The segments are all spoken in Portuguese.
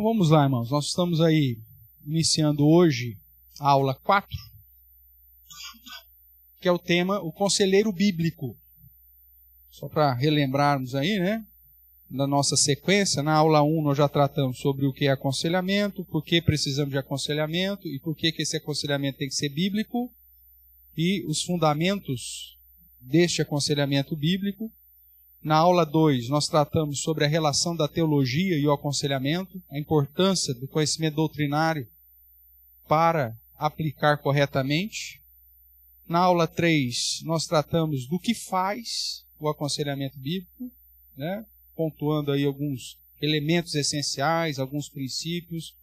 vamos lá, irmãos. Nós estamos aí iniciando hoje a aula 4, que é o tema, o conselheiro bíblico. Só para relembrarmos aí, né, da nossa sequência, na aula 1 nós já tratamos sobre o que é aconselhamento, por que precisamos de aconselhamento e por que esse aconselhamento tem que ser bíblico e os fundamentos deste aconselhamento bíblico. Na aula 2 nós tratamos sobre a relação da teologia e o aconselhamento, a importância do conhecimento doutrinário para aplicar corretamente. Na aula 3 nós tratamos do que faz o aconselhamento bíblico, né? Pontuando aí alguns elementos essenciais, alguns princípios,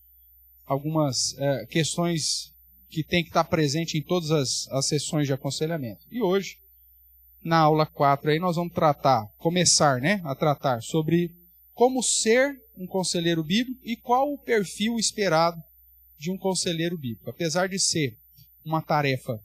algumas questões que tem que estar presente em todas as sessões de aconselhamento. E hoje, na aula 4, aí nós vamos começar a tratar sobre como ser um conselheiro bíblico e qual o perfil esperado de um conselheiro bíblico. Apesar de ser uma tarefa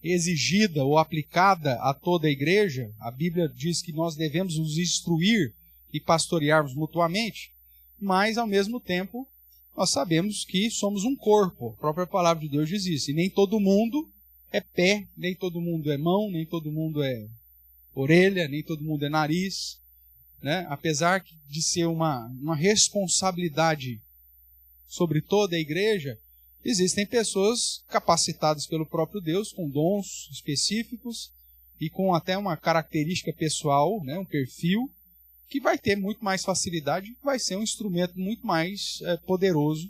exigida ou aplicada a toda a igreja, a Bíblia diz que nós devemos nos instruir e pastorearmos mutuamente, mas ao mesmo tempo nós sabemos que somos um corpo, a própria palavra de Deus diz isso, e nem todo mundo é pé, nem todo mundo é mão, nem todo mundo é orelha, nem todo mundo é nariz, né? Apesar de ser uma responsabilidade sobre toda a igreja, existem pessoas capacitadas pelo próprio Deus, com dons específicos e com até uma característica pessoal, né, um perfil, que vai ter muito mais facilidade, vai ser um instrumento muito mais poderoso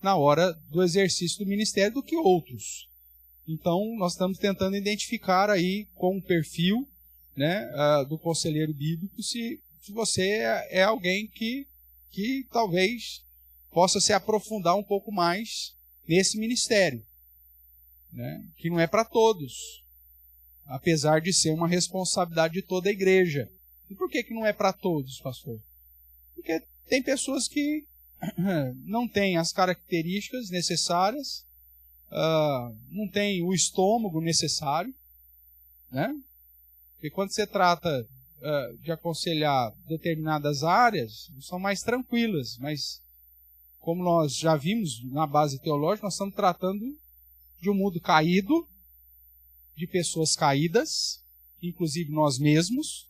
na hora do exercício do ministério do que outros. Então, nós estamos tentando identificar aí com o perfil, né, do conselheiro bíblico se você é alguém que talvez possa se aprofundar um pouco mais nesse ministério, né, que não é para todos, apesar de ser uma responsabilidade de toda a igreja. E por que não é para todos, pastor? Porque tem pessoas que não têm as características necessárias, não tem o estômago necessário, né? Porque quando você trata de aconselhar determinadas áreas, são mais tranquilas, mas como nós já vimos na base teológica, nós estamos tratando de um mundo caído, de pessoas caídas, inclusive nós mesmos,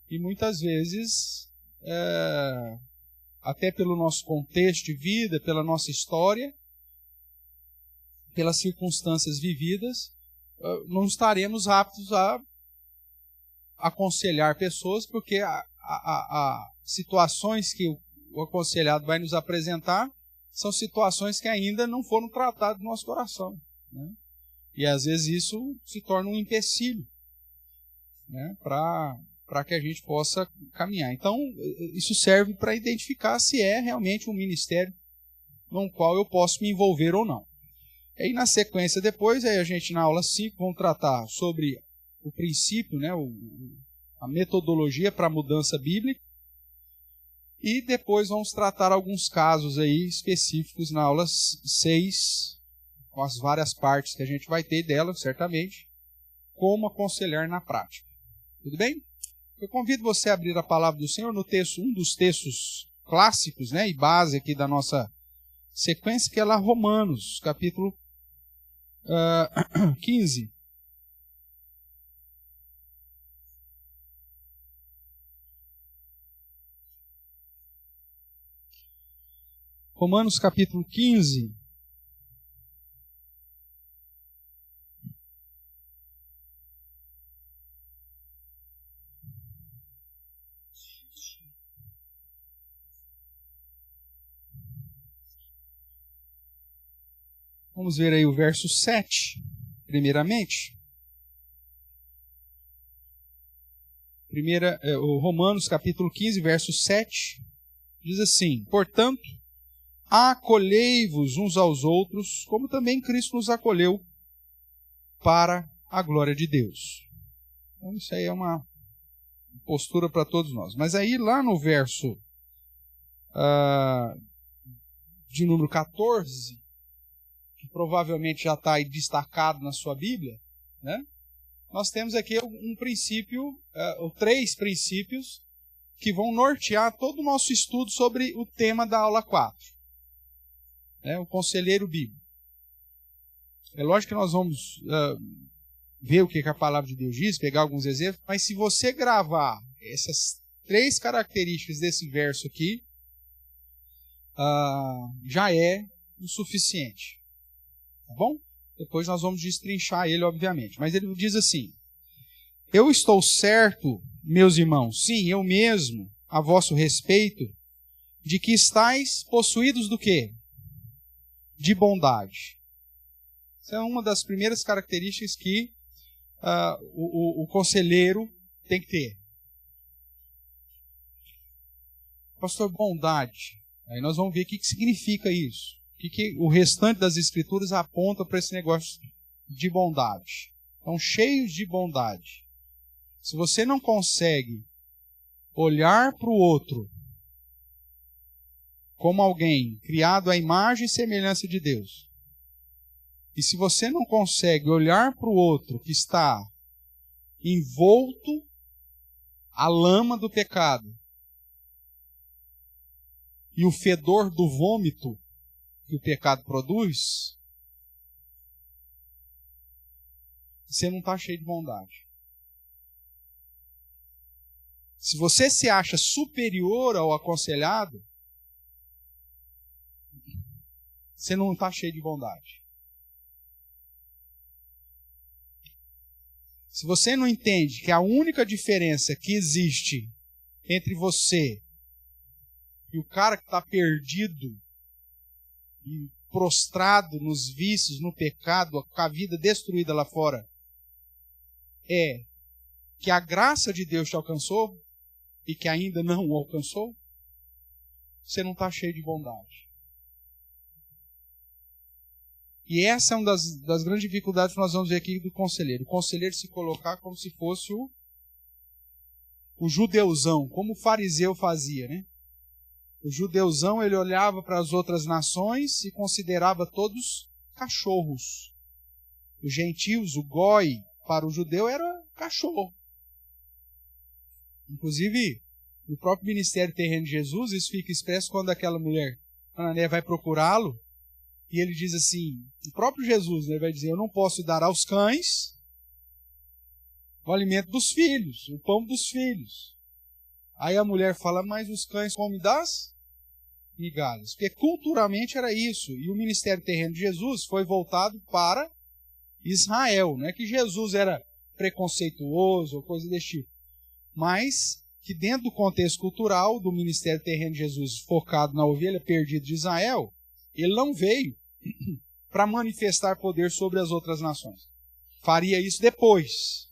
e muitas vezes, até pelo nosso contexto de vida, pela nossa história, pelas circunstâncias vividas, não estaremos aptos a aconselhar pessoas, porque a situações que o aconselhado vai nos apresentar são situações que ainda não foram tratadas no nosso coração, né? E às vezes isso se torna um empecilho, né, para que a gente possa caminhar. Então, isso serve para identificar se é realmente um ministério no qual eu posso me envolver ou não. E aí, na sequência, depois, aí a gente na aula 5 vamos tratar sobre o princípio, né, a metodologia para a mudança bíblica. E depois vamos tratar alguns casos aí específicos na aula 6, com as várias partes que a gente vai ter dela, certamente, como aconselhar na prática. Tudo bem? Eu convido você a abrir a palavra do Senhor no texto, um dos textos clássicos, né, e base aqui da nossa sequência, que é lá Romanos, capítulo 15. Romanos capítulo 15. Vamos ver aí o verso 7, primeiramente. O Romanos capítulo 15, verso 7, diz assim: portanto, acolhei-vos uns aos outros, como também Cristo nos acolheu para a glória de Deus. Então, isso aí é uma postura para todos nós. Mas aí, lá no verso de número 14, que provavelmente já está aí destacado na sua Bíblia, né? Nós temos aqui um princípio, ou 3 princípios, que vão nortear todo o nosso estudo sobre o tema da aula 4. O conselheiro bíblico. É lógico que nós vamos ver o que a palavra de Deus diz, pegar alguns exemplos, mas se você gravar essas 3 características desse verso aqui, já é o suficiente. Tá bom? Depois nós vamos destrinchar ele, obviamente. Mas ele diz assim: eu estou certo, meus irmãos, sim, eu mesmo, a vosso respeito, de que estáis possuídos do quê? De bondade. Essa é uma das primeiras características que o conselheiro tem que ter. Pastor, bondade. Aí nós vamos ver o que significa isso. O que o restante das escrituras aponta para esse negócio de bondade. Então, cheios de bondade. Se você não consegue olhar para o outro como alguém criado à imagem e semelhança de Deus, e se você não consegue olhar para o outro que está envolto à lama do pecado e o fedor do vômito que o pecado produz, você não está cheio de bondade. Se você se acha superior ao aconselhado, você não está cheio de bondade. Se você não entende que a única diferença que existe entre você e o cara que está perdido e prostrado nos vícios, no pecado, com a vida destruída lá fora, é que a graça de Deus te alcançou e que ainda não o alcançou, você não está cheio de bondade. E essa é uma das grandes dificuldades que nós vamos ver aqui do conselheiro. O conselheiro se colocar como se fosse o judeuzão, como o fariseu fazia, né? O judeuzão, ele olhava para as outras nações e considerava todos cachorros. Os gentios, o goi, para o judeu era cachorro. Inclusive, no próprio ministério terreno de Jesus, isso fica expresso quando aquela mulher, Anané, vai procurá-lo, e ele diz assim, o próprio Jesus, né, vai dizer, eu não posso dar aos cães o alimento dos filhos, o pão dos filhos. Aí a mulher fala, mas os cães comem das migalhas. Porque culturalmente era isso. E o ministério terreno de Jesus foi voltado para Israel. Não é que Jesus era preconceituoso ou coisa desse tipo. Mas que dentro do contexto cultural do ministério terreno de Jesus, focado na ovelha perdida de Israel, ele não veio para manifestar poder sobre as outras nações. Faria isso depois.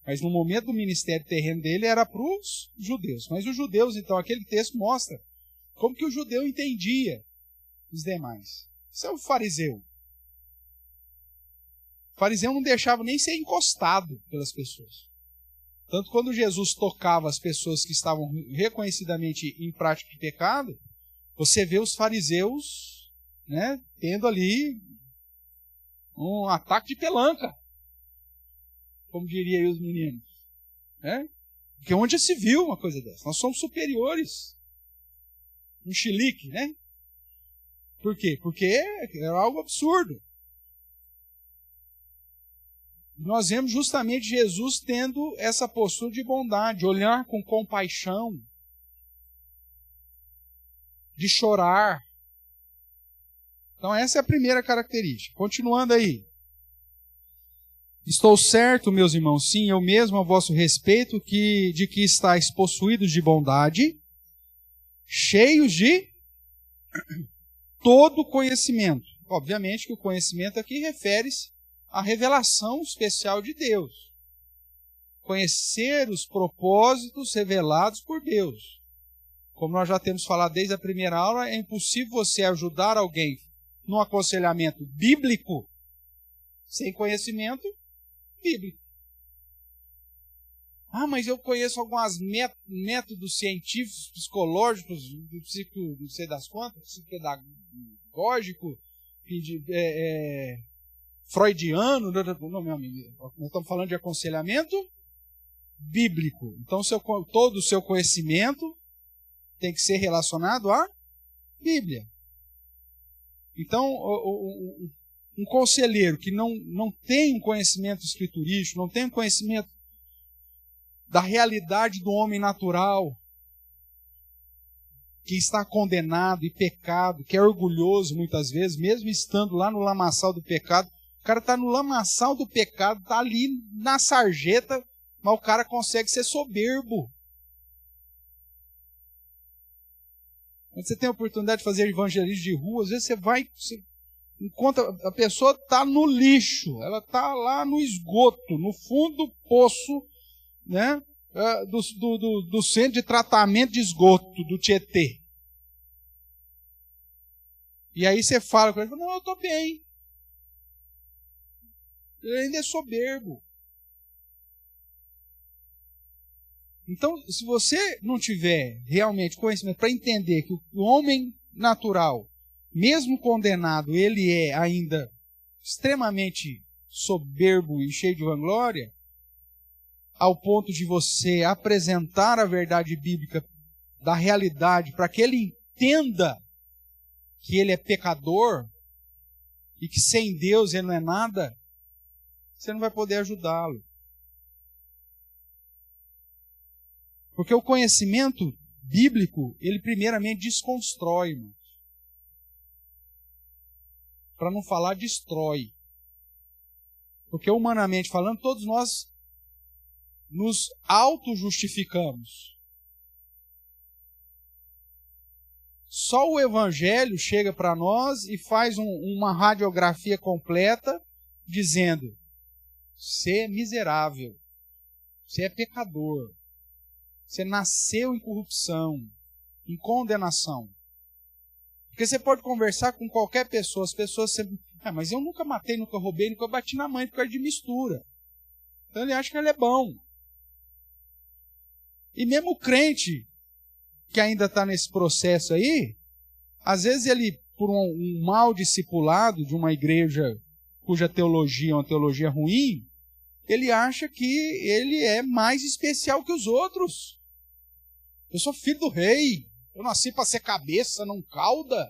Mas no momento do ministério terreno dele era para os judeus. Mas os judeus, então, aquele texto mostra como que o judeu entendia os demais. Isso é o fariseu. O fariseu não deixava nem ser encostado pelas pessoas. Tanto quando Jesus tocava as pessoas que estavam reconhecidamente em prática de pecado, você vê os fariseus, né, tendo ali um ataque de pelanca, como diriam os meninos. Né? Porque onde já se viu uma coisa dessa? Nós somos superiores. Um chilique, né? Por quê? Porque era algo absurdo. Nós vemos justamente Jesus tendo essa postura de bondade, olhar com compaixão, de chorar. Então essa é a primeira característica. Continuando aí. Estou certo, meus irmãos, sim, eu mesmo a vosso respeito, de que estáis possuídos de bondade, cheios de todo conhecimento. Obviamente que o conhecimento aqui refere-se à revelação especial de Deus. Conhecer os propósitos revelados por Deus. Como nós já temos falado desde a primeira aula, é impossível você ajudar alguém num aconselhamento bíblico sem conhecimento bíblico. Ah, mas eu conheço alguns métodos científicos, psicológicos, do não sei das quantas, psicopedagógico, freudiano. Não, meu amigo, nós estamos falando de aconselhamento bíblico. Então, todo o seu conhecimento tem que ser relacionado à Bíblia. Então, um conselheiro que não tem um conhecimento escriturístico, não tem um conhecimento da realidade do homem natural, que está condenado e pecado, que é orgulhoso muitas vezes, mesmo estando lá no lamaçal do pecado, o cara está no lamaçal do pecado, está ali na sarjeta, mas o cara consegue ser soberbo. Quando você tem a oportunidade de fazer evangelismo de rua, às vezes você encontra a pessoa está no lixo, ela está lá no esgoto, no fundo do poço, né, do centro de tratamento de esgoto do Tietê. E aí você fala com ele, não, eu estou bem. Ele ainda é soberbo. Então, se você não tiver realmente conhecimento para entender que o homem natural, mesmo condenado, ele é ainda extremamente soberbo e cheio de vanglória, ao ponto de você apresentar a verdade bíblica da realidade para que ele entenda que ele é pecador e que sem Deus ele não é nada, você não vai poder ajudá-lo. Porque o conhecimento bíblico, ele primeiramente desconstrói, irmão. Para não falar destrói. Porque humanamente falando, todos nós nos auto-justificamos. Só o Evangelho chega para nós e faz uma radiografia completa dizendo: você é miserável, você é pecador, você nasceu em corrupção, em condenação. Porque você pode conversar com qualquer pessoa, as pessoas sempre... mas eu nunca matei, nunca roubei, nunca bati na mãe por causa de mistura. Então ele acha que ele é bom. E mesmo o crente que ainda está nesse processo aí, às vezes ele, por um mau discipulado de uma igreja cuja teologia é uma teologia ruim, ele acha que ele é mais especial que os outros. Eu sou filho do rei, eu nasci para ser cabeça, não cauda.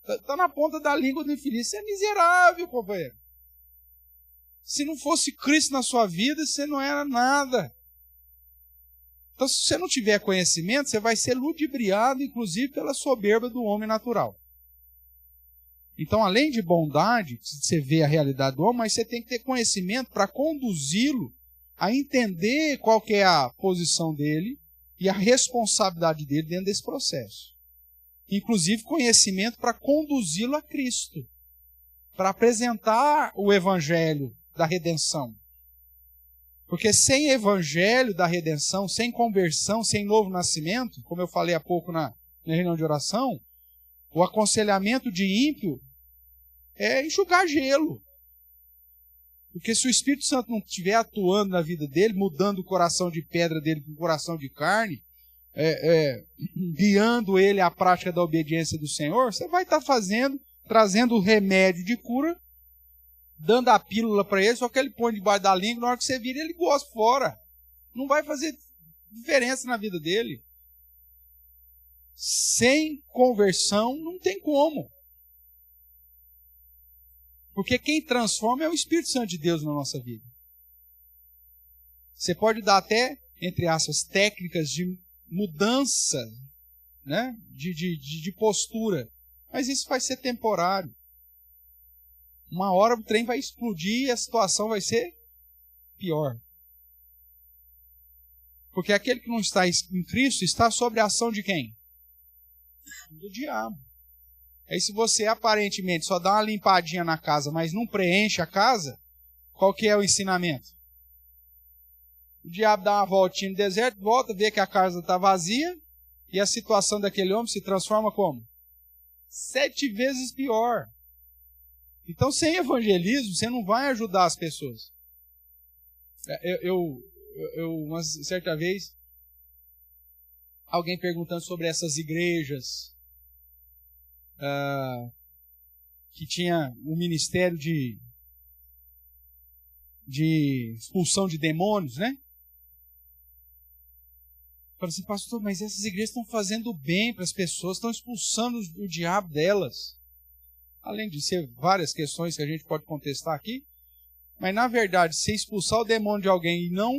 Está na ponta da língua do infeliz. Você é miserável, companheiro. Se não fosse Cristo na sua vida, você não era nada. Então, se você não tiver conhecimento, você vai ser ludibriado, inclusive, pela soberba do homem natural. Então, além de bondade, você vê a realidade do homem, mas você tem que ter conhecimento para conduzi-lo a entender qual que é a posição dele e a responsabilidade dele dentro desse processo. Inclusive, conhecimento para conduzi-lo a Cristo, para apresentar o evangelho da redenção. Porque sem evangelho da redenção, sem conversão, sem novo nascimento, como eu falei há pouco na reunião de oração, o aconselhamento de ímpio é enxugar gelo. Porque se o Espírito Santo não estiver atuando na vida dele, mudando o coração de pedra dele para um coração de carne, guiando ele à prática da obediência do Senhor, você vai estar trazendo o remédio de cura, dando a pílula para ele, só que ele põe debaixo da língua, na hora que você vira, ele gosta fora. Não vai fazer diferença na vida dele. Sem conversão, não tem como. Porque quem transforma é o Espírito Santo de Deus na nossa vida. Você pode dar até, entre aspas, técnicas de mudança, né? de postura, mas isso vai ser temporário. Uma hora o trem vai explodir e a situação vai ser pior. Porque aquele que não está em Cristo está sob a ação de quem? Do diabo. Aí se você aparentemente só dá uma limpadinha na casa, mas não preenche a casa, qual que é o ensinamento? O diabo dá uma voltinha no deserto, volta, vê que a casa está vazia, e a situação daquele homem se transforma como? 7 vezes pior. Então, sem evangelismo, você não vai ajudar as pessoas. Uma certa vez, alguém perguntando sobre essas igrejas que tinha um ministério de expulsão de demônios, né? Fala assim, pastor, mas essas igrejas estão fazendo bem para as pessoas, estão expulsando o diabo delas. Além de ser várias questões que a gente pode contestar aqui, mas na verdade, se expulsar o demônio de alguém e não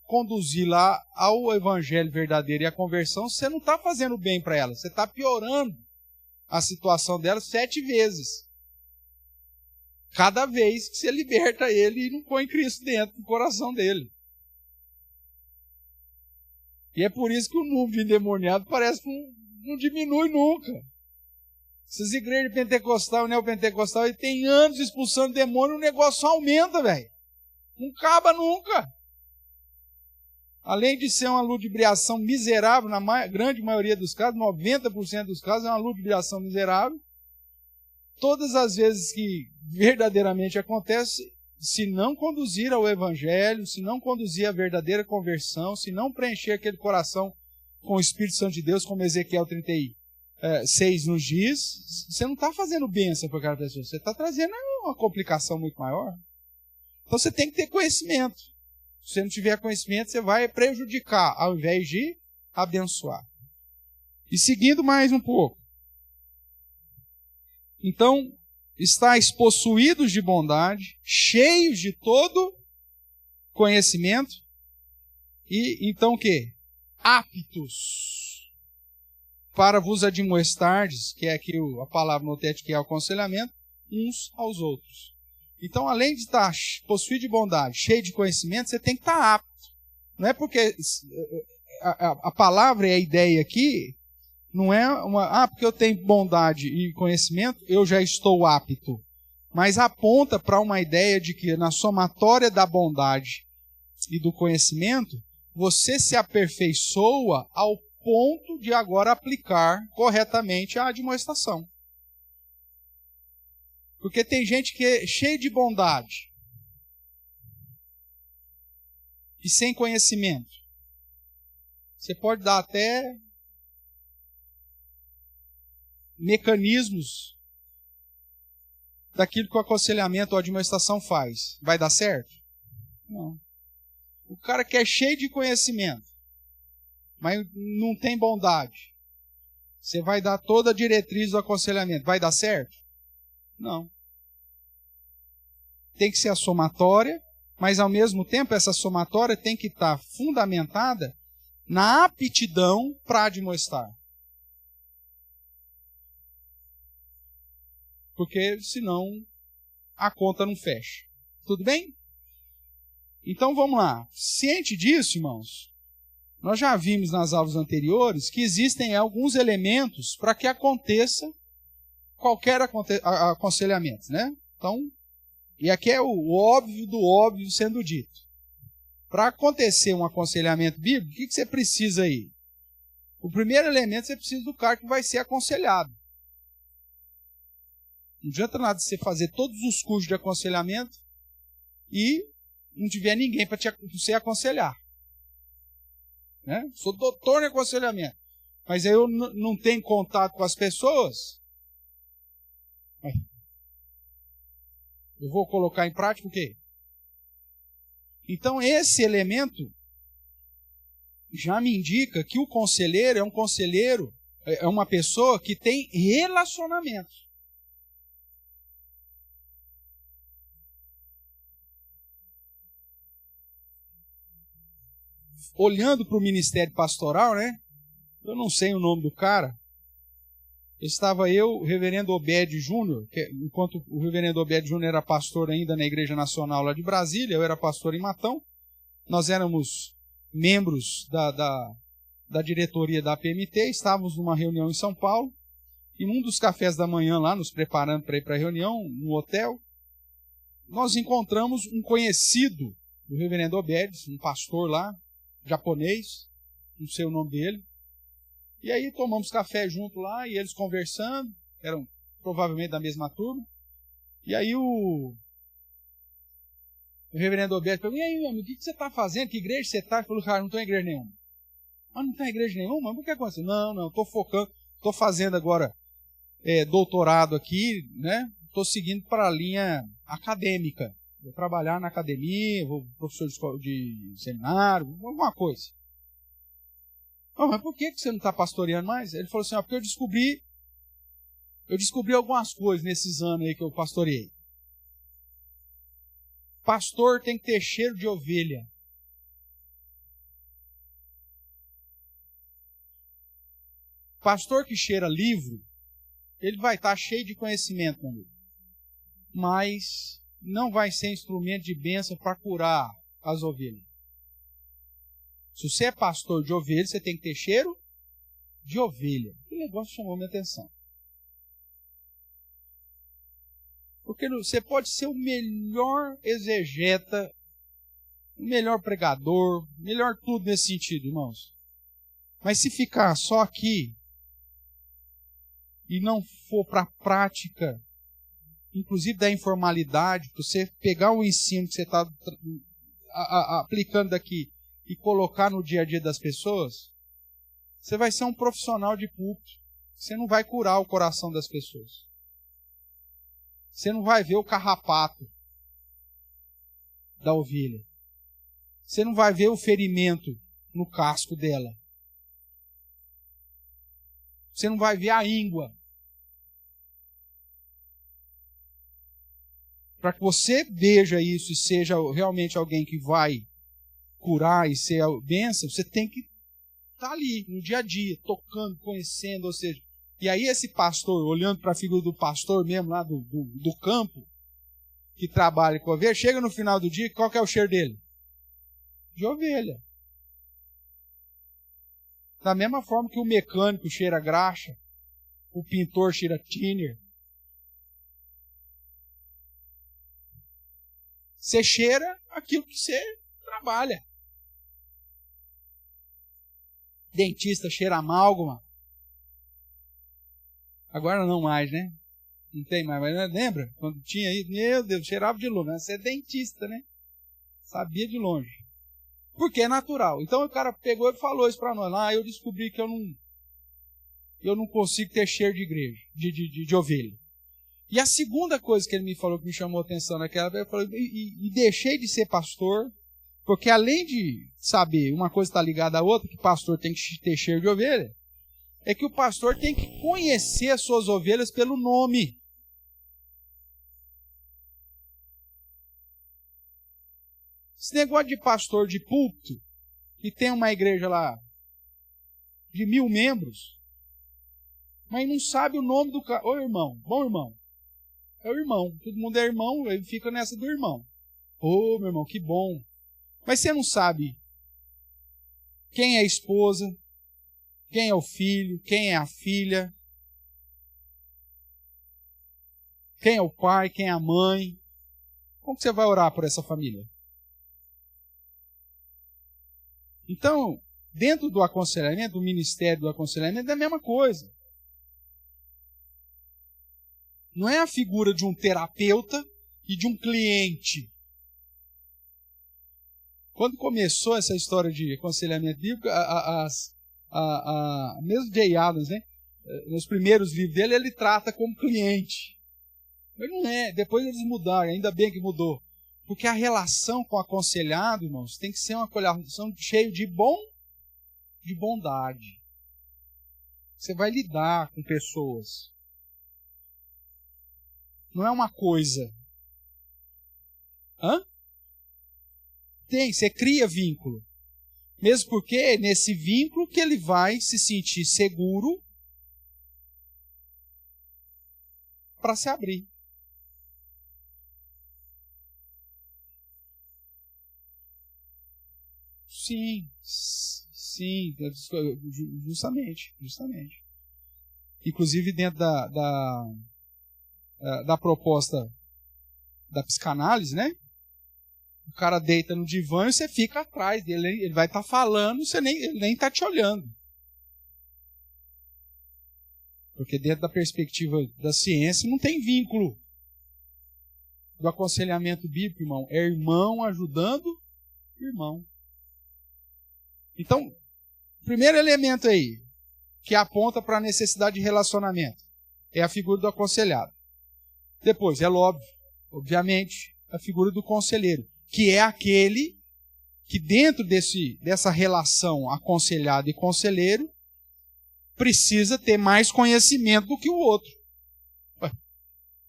conduzir lá ao evangelho verdadeiro e à conversão, você não está fazendo bem para ela, você está piorando a situação dela 7 vezes. Cada vez que você liberta ele e não põe Cristo dentro do coração dele. E é por isso que o número de endemoniados parece que não diminui nunca. Essas igrejas pentecostais, neopentecostal, ele tem anos expulsando demônio, o negócio só aumenta, velho. Não acaba nunca. Além de ser uma ludibriação miserável, na grande maioria dos casos, 90% dos casos, é uma ludibriação miserável. Todas as vezes que verdadeiramente acontece, se não conduzir ao evangelho, se não conduzir à verdadeira conversão, se não preencher aquele coração com o Espírito Santo de Deus, como Ezequiel 36 nos diz, você não está fazendo bênção para aquela pessoa, você está trazendo uma complicação muito maior. Então você tem que ter conhecimento. Se você não tiver conhecimento, você vai prejudicar, ao invés de abençoar. E seguindo mais um pouco. Então, estáis possuídos de bondade, cheios de todo conhecimento, e então o quê? Aptos para vos admoestardes, que é aqui a palavra no texto que é o aconselhamento, uns aos outros. Então, além de estar possuído de bondade, cheio de conhecimento, você tem que estar apto. Não é porque a palavra e a ideia aqui não é porque eu tenho bondade e conhecimento, eu já estou apto. Mas aponta para uma ideia de que na somatória da bondade e do conhecimento, você se aperfeiçoa ao ponto de agora aplicar corretamente a admoestação. Porque tem gente que é cheia de bondade e sem conhecimento. Você pode dar até mecanismos daquilo que o aconselhamento ou a admoestação faz. Vai dar certo? Não. O cara que é cheio de conhecimento, mas não tem bondade, você vai dar toda a diretriz do aconselhamento. Vai dar certo? Não. Tem que ser a somatória, mas ao mesmo tempo essa somatória tem que estar fundamentada na aptidão para admoestar. Porque senão a conta não fecha. Tudo bem? Então vamos lá. Ciente disso, irmãos, nós já vimos nas aulas anteriores que existem alguns elementos para que aconteça qualquer aconselhamento, né? Então, e aqui é o óbvio do óbvio sendo dito. Para acontecer um aconselhamento bíblico, o que você precisa aí? O primeiro elemento, você precisa do cara que vai ser aconselhado. Não adianta nada você fazer todos os cursos de aconselhamento e não tiver ninguém para você aconselhar. Né? Sou doutor em aconselhamento, mas aí eu não tenho contato com as pessoas. Eu vou colocar em prática o quê? Então esse elemento já me indica que o conselheiro é um conselheiro, é uma pessoa que tem relacionamento. Olhando para o ministério pastoral, né? Eu não sei o nome do cara. Estava eu, o reverendo Obed Júnior, enquanto o reverendo Obed Júnior era pastor ainda na Igreja Nacional lá de Brasília, eu era pastor em Matão. Nós éramos membros da diretoria da PMT, estávamos numa reunião em São Paulo, e num dos cafés da manhã lá, nos preparando para ir para a reunião, no hotel, nós encontramos um conhecido do reverendo Obed, um pastor lá, japonês, não sei o nome dele. E aí tomamos café junto lá, e eles conversando, eram provavelmente da mesma turma. E aí o reverendo Obed falou: e aí, meu amigo, o que você está fazendo? Que igreja você está? Ele falou: cara, não estou em igreja nenhuma. Mas não está em igreja nenhuma? Mas o que aconteceu? Não, estou focando, estou fazendo agora doutorado aqui, né? Estou seguindo para a linha acadêmica. Vou trabalhar na academia, vou professor de seminário, alguma coisa. Oh, mas por que você não está pastoreando mais? Ele falou assim, porque eu descobri algumas coisas nesses anos aí que eu pastoreei. Pastor tem que ter cheiro de ovelha. Pastor que cheira livro, ele vai estar cheio de conhecimento, meu amigo. Mas não vai ser instrumento de bênção para curar as ovelhas. Se você é pastor de ovelha, você tem que ter cheiro de ovelha. Que negócio chamou minha atenção. Porque você pode ser o melhor exegeta, o melhor pregador, melhor tudo nesse sentido, irmãos. Mas se ficar só aqui e não for para a prática, inclusive da informalidade, para você pegar o ensino que você está aplicando daqui e colocar no dia a dia das pessoas, você vai ser um profissional de púlpito. Você não vai curar o coração das pessoas. Você não vai ver o carrapato da ovelha. Você não vai ver o ferimento no casco dela. Você não vai ver a íngua. Para que você veja isso e seja realmente alguém que vai curar e ser a bênção, você tem que estar ali, no dia a dia, tocando, conhecendo, ou seja, e aí esse pastor, olhando para a figura do pastor mesmo, lá do campo, que trabalha com ovelha, chega no final do dia, qual que é o cheiro dele? De ovelha. Da mesma forma que o mecânico cheira graxa, o pintor cheira thinner. Você cheira aquilo que você trabalha. Dentista cheira amálgama. Agora não mais, né? Não tem mais, mas lembra? Quando tinha aí, meu Deus, cheirava de longe. Mas você é dentista, né? Sabia de longe. Porque é natural. Então o cara pegou e falou isso para nós. Eu descobri que eu não consigo ter cheiro de igreja, de ovelha. E a segunda coisa que ele me falou, que me chamou a atenção naquela vez, eu falei, e deixei de ser pastor, porque além de saber uma coisa está ligada à outra, que pastor tem que ter cheiro de ovelha, é que o pastor tem que conhecer as suas ovelhas pelo nome. Esse negócio de pastor de púlpito, que tem uma igreja lá de 1000 membros, mas não sabe o nome do cara. Ô irmão, bom irmão. É o irmão. Todo mundo é irmão, ele fica nessa do irmão. Ô meu irmão, que bom. Mas você não sabe quem é a esposa, quem é o filho, quem é a filha, quem é o pai, quem é a mãe. Como que você vai orar por essa família? Então, dentro do aconselhamento, do ministério do aconselhamento, é a mesma coisa. Não é a figura de um terapeuta e de um cliente. Quando começou essa história de aconselhamento bíblico, mesmo Jay Adams, né, nos primeiros livros dele, ele trata como cliente. Mas não é. Depois eles mudaram, ainda bem que mudou. Porque a relação com o aconselhado, irmãos, tem que ser uma relação cheia de bondade. Você vai lidar com pessoas. Não é uma coisa. Você cria vínculo. Mesmo porque é nesse vínculo que ele vai se sentir seguro para se abrir. Sim, justamente. Inclusive dentro da proposta da psicanálise, né? O cara deita no divã e você fica atrás dele. Ele vai estar falando, ele nem está te olhando. Porque dentro da perspectiva da ciência não tem vínculo. Do aconselhamento bíblico, irmão. É irmão ajudando irmão. Então, primeiro elemento aí, que aponta para a necessidade de relacionamento, é a figura do aconselhado. Depois, obviamente, a figura do conselheiro, que é aquele que dentro dessa relação aconselhado e conselheiro, precisa ter mais conhecimento do que o outro.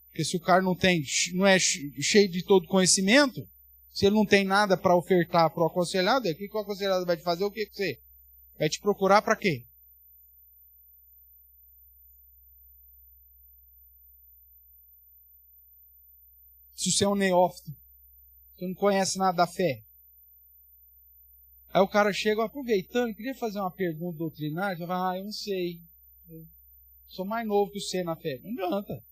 Porque se o cara não é cheio de todo conhecimento, se ele não tem nada para ofertar para o aconselhado, o que o aconselhado vai te fazer? O que você vai te procurar para quê? Se você é um neófito, você não conhece nada da fé. Aí o cara chega, aproveitando, queria fazer uma pergunta doutrinária, você fala, eu não sei. Eu sou mais novo que você na fé. Não adianta.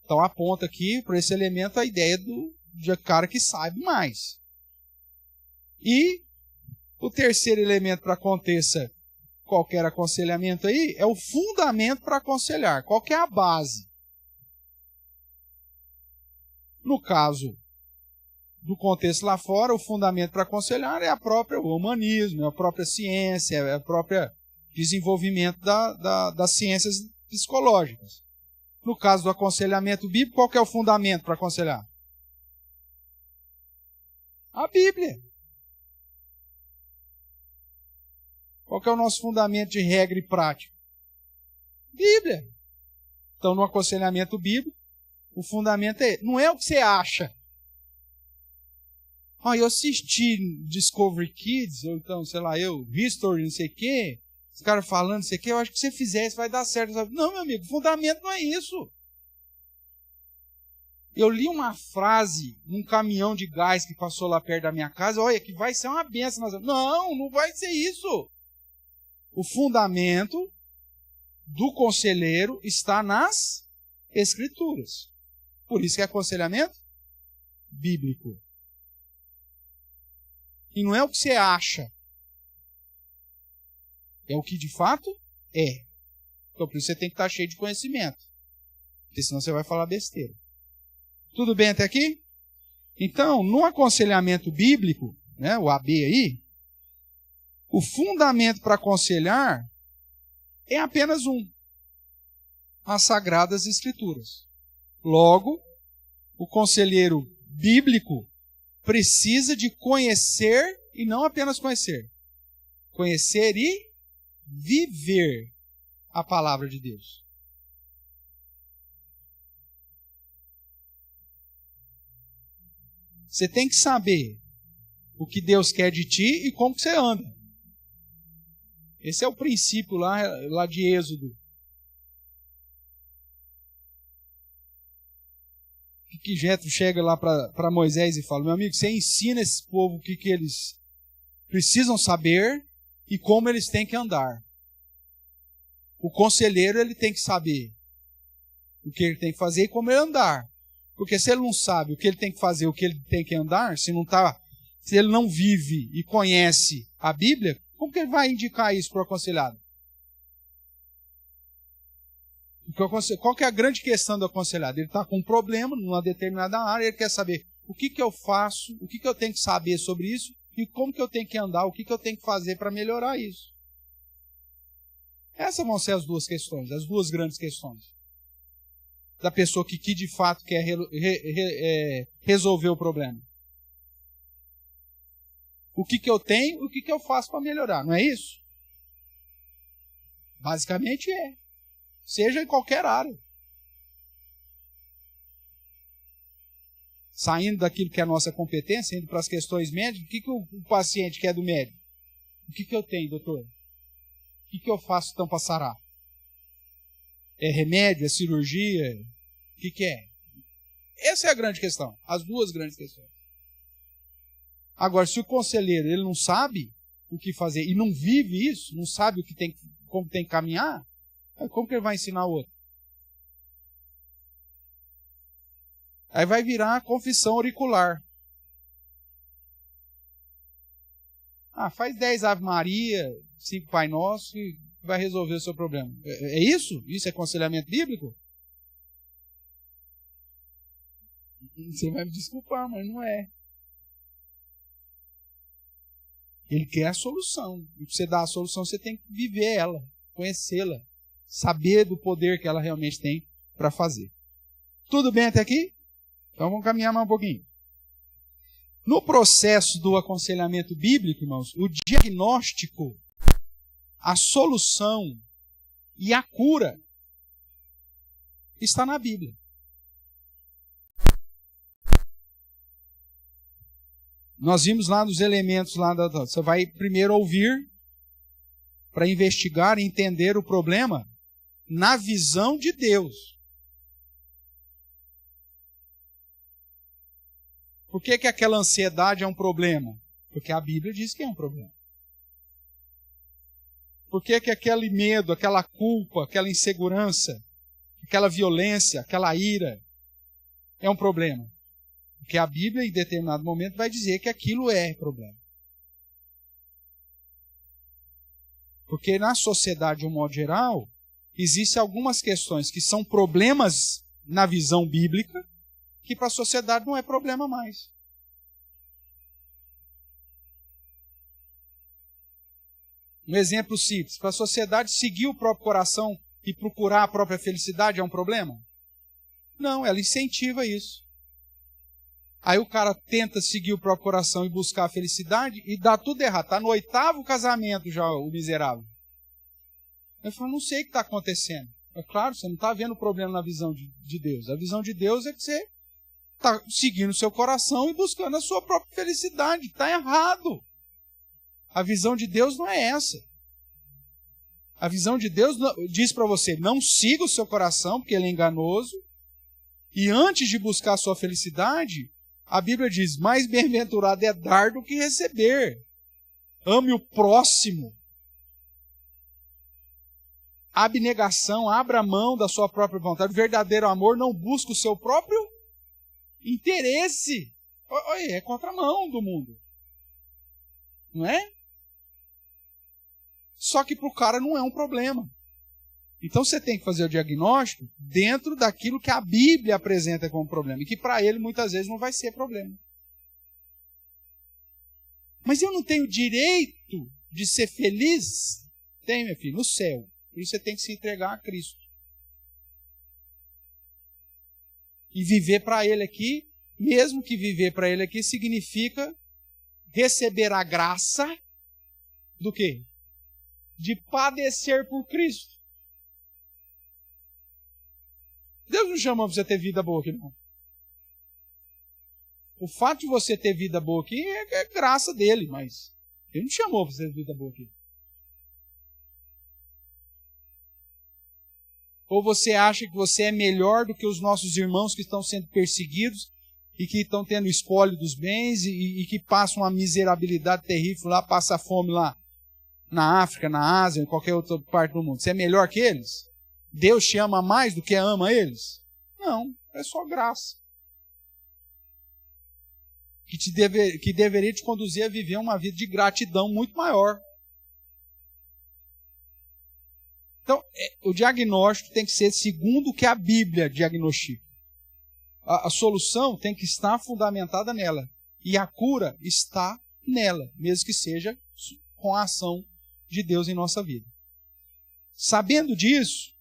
Então aponta aqui, para esse elemento, a ideia de cara que sabe mais. E o terceiro elemento para aconteça qualquer aconselhamento aí, é o fundamento para aconselhar. Qual que é a base? No caso do contexto lá fora, o fundamento para aconselhar é o humanismo, é a própria ciência, é o próprio desenvolvimento das ciências psicológicas. No caso do aconselhamento bíblico, qual que é o fundamento para aconselhar? A Bíblia. Qual que é o nosso fundamento de regra e prática? Bíblia. Então, no aconselhamento bíblico, o fundamento não é o que você acha. Eu assisti Discovery Kids, ou então, sei lá, History, não sei o quê, os caras falando, não sei o quê, eu acho que se você fizer isso vai dar certo. Não, meu amigo, o fundamento não é isso. Eu li uma frase num caminhão de gás que passou lá perto da minha casa, olha, que vai ser uma bênção. Não vai ser isso. O fundamento do conselheiro está nas Escrituras. Por isso que é aconselhamento bíblico. E não é o que você acha. É o que de fato é. Então por isso você tem que estar cheio de conhecimento. Porque senão você vai falar besteira. Tudo bem até aqui? Então, no aconselhamento bíblico, né, o AB aí, o fundamento para aconselhar é apenas um. As Sagradas Escrituras. Logo, o conselheiro bíblico precisa de conhecer e não apenas conhecer. Conhecer e viver a palavra de Deus. Você tem que saber o que Deus quer de ti e como que você anda. Esse é o princípio lá de Êxodo. Que Jetro chega lá para Moisés e fala, meu amigo, você ensina esse povo o que eles precisam saber e como eles têm que andar. O conselheiro ele tem que saber o que ele tem que fazer e como ele andar. Porque se ele não sabe o que ele tem que fazer, o que ele tem que andar, se ele não vive e conhece a Bíblia, como que ele vai indicar isso para o aconselhado? Qual que é a grande questão do aconselhado? Ele está com um problema numa determinada área, ele quer saber o que eu faço, o que eu tenho que saber sobre isso e como que eu tenho que andar, o que eu tenho que fazer para melhorar isso. Essas vão ser as duas questões, as duas grandes questões. Da pessoa que de fato quer resolver o problema. O que eu tenho e o que eu faço para melhorar, não é isso? Basicamente é. Seja em qualquer área. Saindo daquilo que é a nossa competência, indo para as questões médicas, o que o paciente quer do médico? O que eu tenho, doutor? O que eu faço então para sarar? É remédio? É cirurgia? O que é? Essa é a grande questão. As duas grandes questões. Agora, se o conselheiro ele não sabe o que fazer e não vive isso, não sabe como tem que caminhar, como que ele vai ensinar o outro? Aí vai virar confissão auricular. Faz 10 Ave Maria, 5 Pai Nosso e vai resolver o seu problema. É isso? Isso é aconselhamento bíblico? Você vai me desculpar, mas não é. Ele quer a solução. E para você dar a solução, você tem que viver ela, conhecê-la, saber do poder que ela realmente tem para fazer. Tudo bem até aqui? Então vamos caminhar mais um pouquinho. No processo do aconselhamento bíblico, irmãos, o diagnóstico, a solução e a cura está na Bíblia. Nós vimos lá nos elementos, você vai primeiro ouvir para investigar e entender o problema na visão de Deus. Por que aquela ansiedade é um problema? Porque a Bíblia diz que é um problema. Por que aquele medo, aquela culpa, aquela insegurança, aquela violência, aquela ira é um problema? Porque a Bíblia, em determinado momento, vai dizer que aquilo é problema. Porque na sociedade, de um modo geral, existem algumas questões que são problemas na visão bíblica, que para a sociedade não é problema mais. Um exemplo simples, para a sociedade seguir o próprio coração e procurar a própria felicidade é um problema? Não, ela incentiva isso. Aí o cara tenta seguir o próprio coração e buscar a felicidade e dá tudo errado. Está no 8º casamento já, o miserável. Eu falo, não sei o que está acontecendo. É claro, você não está vendo o problema na visão de Deus. A visão de Deus é que você está seguindo o seu coração e buscando a sua própria felicidade. Está errado. A visão de Deus não é essa. A visão de Deus diz para você, não siga o seu coração, porque ele é enganoso. E antes de buscar a sua felicidade, a Bíblia diz, mais bem-aventurado é dar do que receber. Ame o próximo. Abnegação, abra mão da sua própria vontade. O verdadeiro amor não busca o seu próprio interesse. É contramão do mundo. Não é? Só que para o cara não é um problema. Então você tem que fazer o diagnóstico dentro daquilo que a Bíblia apresenta como problema. E que para ele muitas vezes não vai ser problema. Mas eu não tenho direito de ser feliz? Tem, meu filho, no céu. Por isso você tem que se entregar a Cristo. E viver para Ele aqui, mesmo que viver para Ele aqui significa receber a graça do quê? De padecer por Cristo. Deus não chamou para você ter vida boa aqui, não. O fato de você ter vida boa aqui é graça dele, mas Ele não chamou para você ter vida boa aqui. Ou você acha que você é melhor do que os nossos irmãos que estão sendo perseguidos e que estão tendo espólio dos bens e que passam uma miserabilidade terrível lá, passa fome lá na África, na Ásia, em qualquer outra parte do mundo. Você é melhor que eles? Deus te ama mais do que ama eles? Não, é só graça. Que deveria te conduzir a viver uma vida de gratidão muito maior. Então, o diagnóstico tem que ser segundo o que a Bíblia diagnostica. A solução tem que estar fundamentada nela. E a cura está nela, mesmo que seja com a ação de Deus em nossa vida. Sabendo disso,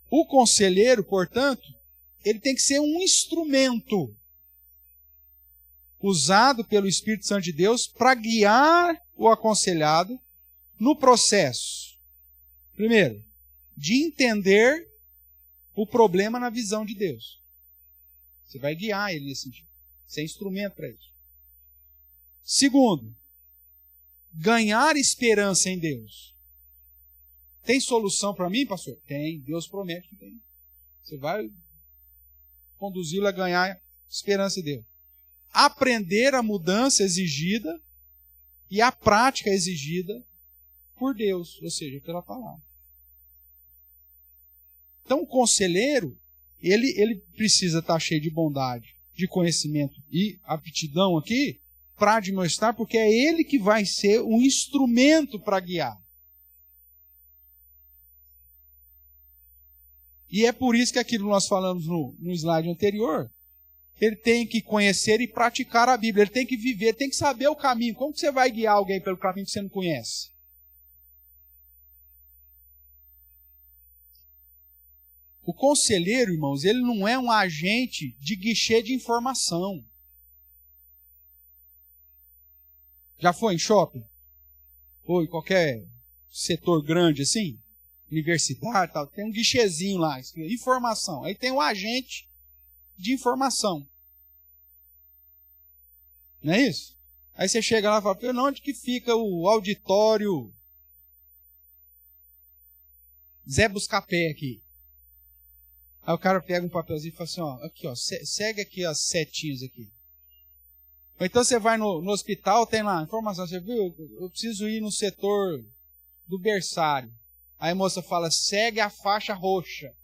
o conselheiro, portanto, ele tem que ser um instrumento usado pelo Espírito Santo de Deus para guiar o aconselhado no processo. Primeiro, de entender o problema na visão de Deus. Você vai guiar ele nesse sentido. Você é instrumento para isso. Segundo, ganhar esperança em Deus. Tem solução para mim, pastor? Tem. Deus promete que tem. Você vai conduzi-lo a ganhar esperança em Deus. Aprender a mudança exigida e a prática exigida por Deus, ou seja, pela palavra. Então, o conselheiro, ele precisa estar cheio de bondade, de conhecimento e aptidão aqui para administrar, porque é ele que vai ser um instrumento para guiar. E é por isso que aquilo que nós falamos no slide anterior, ele tem que conhecer e praticar a Bíblia, ele tem que viver, tem que saber o caminho. Como que você vai guiar alguém pelo caminho que você não conhece? O conselheiro, irmãos, ele não é um agente de guichê de informação. Já foi em shopping? Ou em qualquer setor grande assim? Universidade, tal. Tem um guichezinho lá, informação. Aí tem um agente de informação. Não é isso? Aí você chega lá e fala, onde que fica o auditório Zé Buscapé aqui? Aí o cara pega um papelzinho e fala assim, aqui, segue aqui as setinhas aqui. Ou então você vai no hospital, tem lá, informação, você viu? Eu preciso ir no setor do berçário. Aí a moça fala, segue a faixa roxa.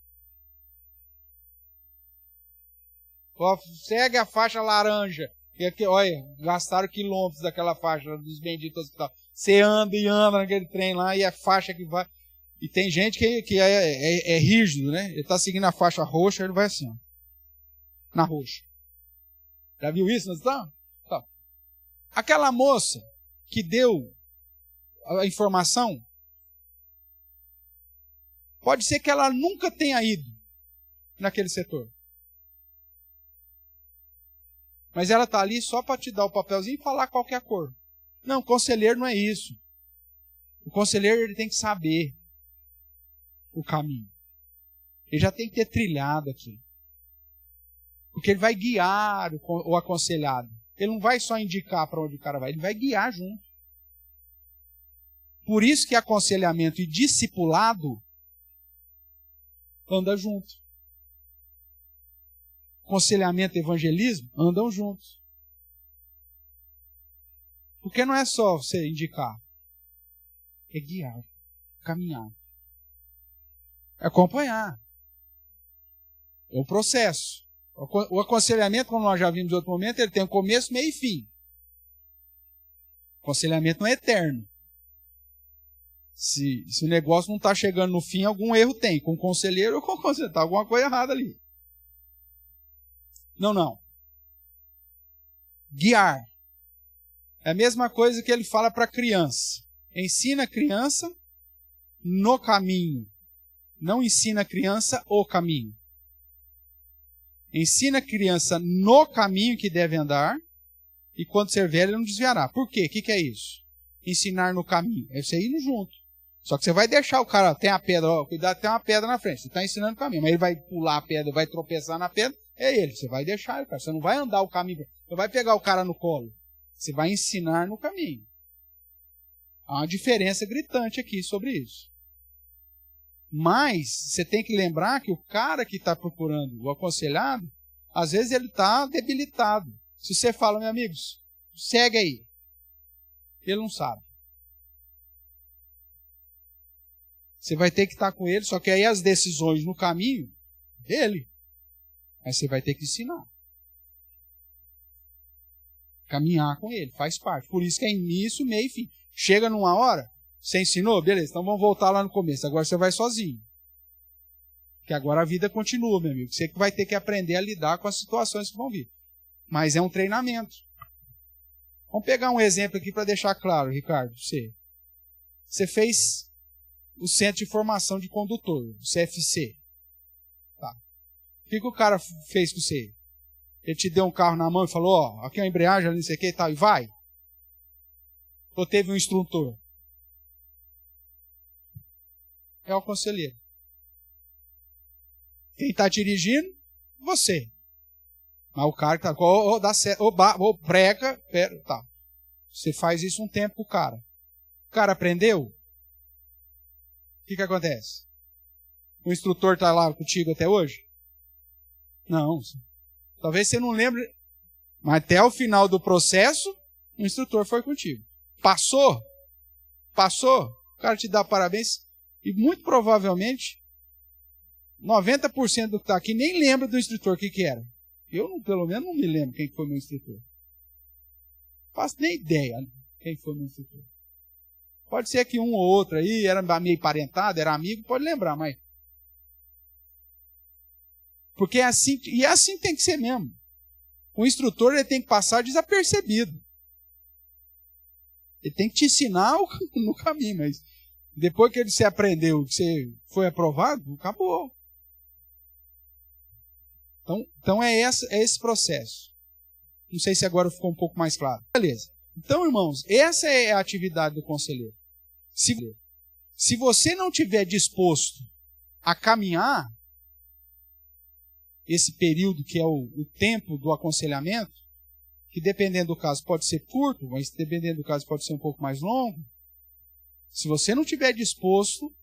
Segue a faixa laranja. E aqui, olha, gastaram quilômetros daquela faixa dos benditos hospital. Você anda e anda naquele trem lá e é faixa que vai. E tem gente que é rígido, né? Ele está seguindo a faixa roxa, ele vai assim, ó, na roxa. Já viu isso? Tá. Aquela moça que deu a informação, pode ser que ela nunca tenha ido naquele setor. Mas ela está ali só para te dar o papelzinho e falar qual que é a cor. Não, o conselheiro não é isso. O conselheiro ele tem que saber o caminho. Ele já tem que ter trilhado aqui. Porque ele vai guiar o aconselhado. Ele não vai só indicar para onde o cara vai, ele vai guiar junto. Por isso que aconselhamento e discipulado andam juntos. Aconselhamento e evangelismo andam juntos. Porque não é só você indicar, é guiar, caminhar, é acompanhar. É o processo. O aconselhamento, como nós já vimos em outro momento, ele tem um começo, meio e fim. O aconselhamento não é eterno. Se o negócio não está chegando no fim, algum erro tem. Com o conselheiro ou com o conselheiro. Está alguma coisa errada ali. Não. Guiar. É a mesma coisa que ele fala para a criança. Ensina a criança no caminho. Não ensina a criança o caminho. Ensina a criança no caminho que deve andar, e quando ser velho ele não desviará. Por quê? O que é isso? Ensinar no caminho. É você indo junto. Só que você vai deixar o cara, tem a pedra, cuidado, tem uma pedra na frente. Você está ensinando o caminho, mas ele vai pular a pedra, vai tropeçar na pedra, é ele. Você vai deixar o cara. Você não vai andar o caminho, você vai pegar o cara no colo. Você vai ensinar no caminho. Há uma diferença gritante aqui sobre isso. Mas você tem que lembrar que o cara que está procurando o aconselhado, às vezes ele está debilitado. Se você fala, meus amigos, segue aí. Ele não sabe. Você vai ter que estar com ele, só que aí as decisões no caminho, dele. Mas você vai ter que ensinar. Caminhar com ele, faz parte. Por isso que é início, meio e fim. Chega numa hora, você ensinou? Beleza, então vamos voltar lá no começo. Agora você vai sozinho. Porque agora a vida continua, meu amigo. Você que vai ter que aprender a lidar com as situações que vão vir. Mas é um treinamento. Vamos pegar um exemplo aqui para deixar claro, Ricardo. Você fez o Centro de Formação de Condutor, o CFC. Tá. O que o cara fez com você? Ele te deu um carro na mão e falou, aqui é a embreagem, não sei o que e tal, e vai? Ou teve um instrutor? É o conselheiro. Quem está dirigindo? Você. Mas o cara que está breca, tá. Você faz isso um tempo com o cara. O cara aprendeu? O que acontece? O instrutor está lá contigo até hoje? Não. Talvez você não lembre, mas até o final do processo, o instrutor foi contigo. Passou, o cara te dá parabéns e muito provavelmente 90% do que está aqui nem lembra do instrutor o que era. Eu, pelo menos, não me lembro quem foi meu instrutor. Não faço nem ideia quem foi meu instrutor. Pode ser que um ou outro aí era meio parentado, era amigo, pode lembrar, mas... Porque é assim, e é assim que tem que ser mesmo. O instrutor ele tem que passar desapercebido. Ele tem que te ensinar no caminho, mas depois que você aprendeu, que você foi aprovado, acabou. Então é esse processo. Não sei se agora ficou um pouco mais claro. Beleza. Então, irmãos, essa é a atividade do conselheiro. Se você não estiver disposto a caminhar esse período que é o tempo do aconselhamento, que dependendo do caso pode ser curto, mas dependendo do caso pode ser um pouco mais longo, se você não estiver disposto,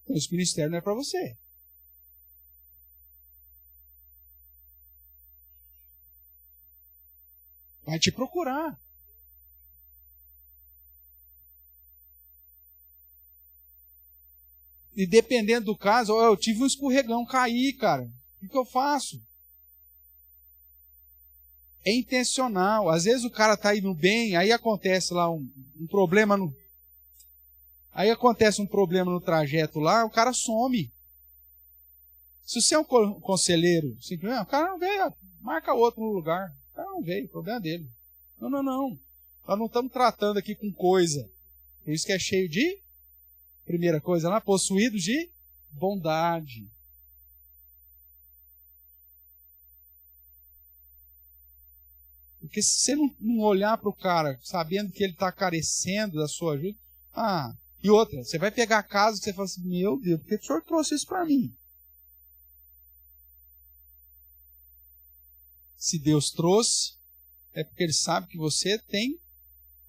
esse ministério não é para você. Vai te procurar. E dependendo do caso, eu tive um escorregão, caí, cara. O que eu faço? É intencional. Às vezes o cara está indo bem, aí acontece lá um problema no... Aí acontece um problema no trajeto lá, o cara some. Se você é um conselheiro, simplesmente, o cara não veio, marca outro no lugar. O cara não veio, o problema é dele. Não. Nós não estamos tratando aqui com coisa. Por isso que é cheio de, primeira coisa lá, possuído de bondade. Porque se você não olhar para o cara sabendo que ele está carecendo da sua ajuda, e outra, você vai pegar a casa e você fala assim, meu Deus, por que o senhor trouxe isso para mim? Se Deus trouxe, é porque Ele sabe que você tem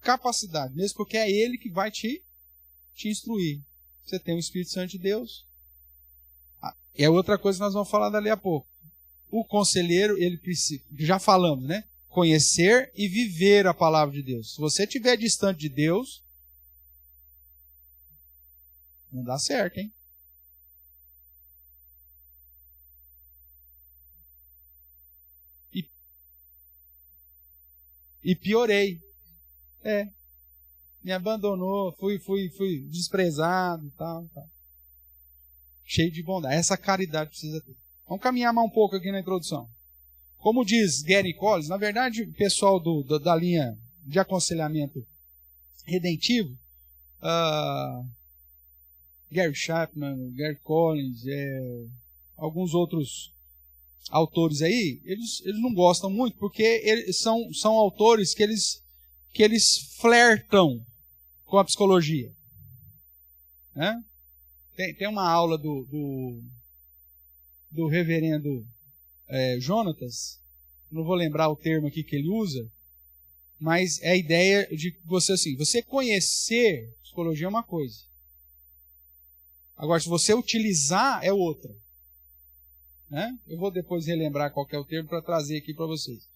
capacidade, mesmo porque é Ele que vai te instruir. Você tem o Espírito Santo de Deus. É outra coisa que nós vamos falar dali a pouco. O conselheiro, ele precisa, já falamos, né? Conhecer e viver a palavra de Deus. Se você estiver distante de Deus, não dá certo, hein? E piorei. Me abandonou, fui desprezado, tal. Cheio de bondade. Essa caridade precisa ter. Vamos caminhar mais um pouco aqui na introdução. Como diz Gary Collins, na verdade, o pessoal da linha de aconselhamento redentivo, Gary Chapman, Gary Collins, alguns outros autores aí, eles não gostam muito, porque eles são autores que eles flertam com a psicologia. Né? Tem uma aula do reverendo Jonatas, não vou lembrar o termo aqui que ele usa, mas é a ideia de você conhecer psicologia é uma coisa. Agora, se você utilizar, é outra. Né? Eu vou depois relembrar qual que é o termo para trazer aqui para vocês.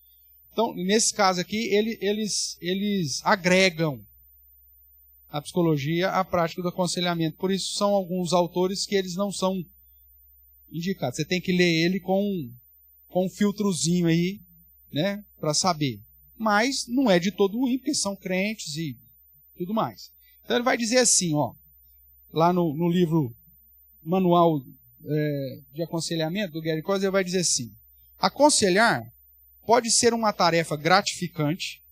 Então, nesse caso aqui, eles agregam a psicologia à prática do aconselhamento. Por isso, são alguns autores que eles não são indicados. Você tem que ler ele com um filtrozinho aí, né, para saber. Mas não é de todo ruim, porque são crentes e tudo mais. Então, ele vai dizer assim, lá no livro Manual de Aconselhamento, do Gary Collins, ele vai dizer assim: aconselhar pode ser uma tarefa gratificante,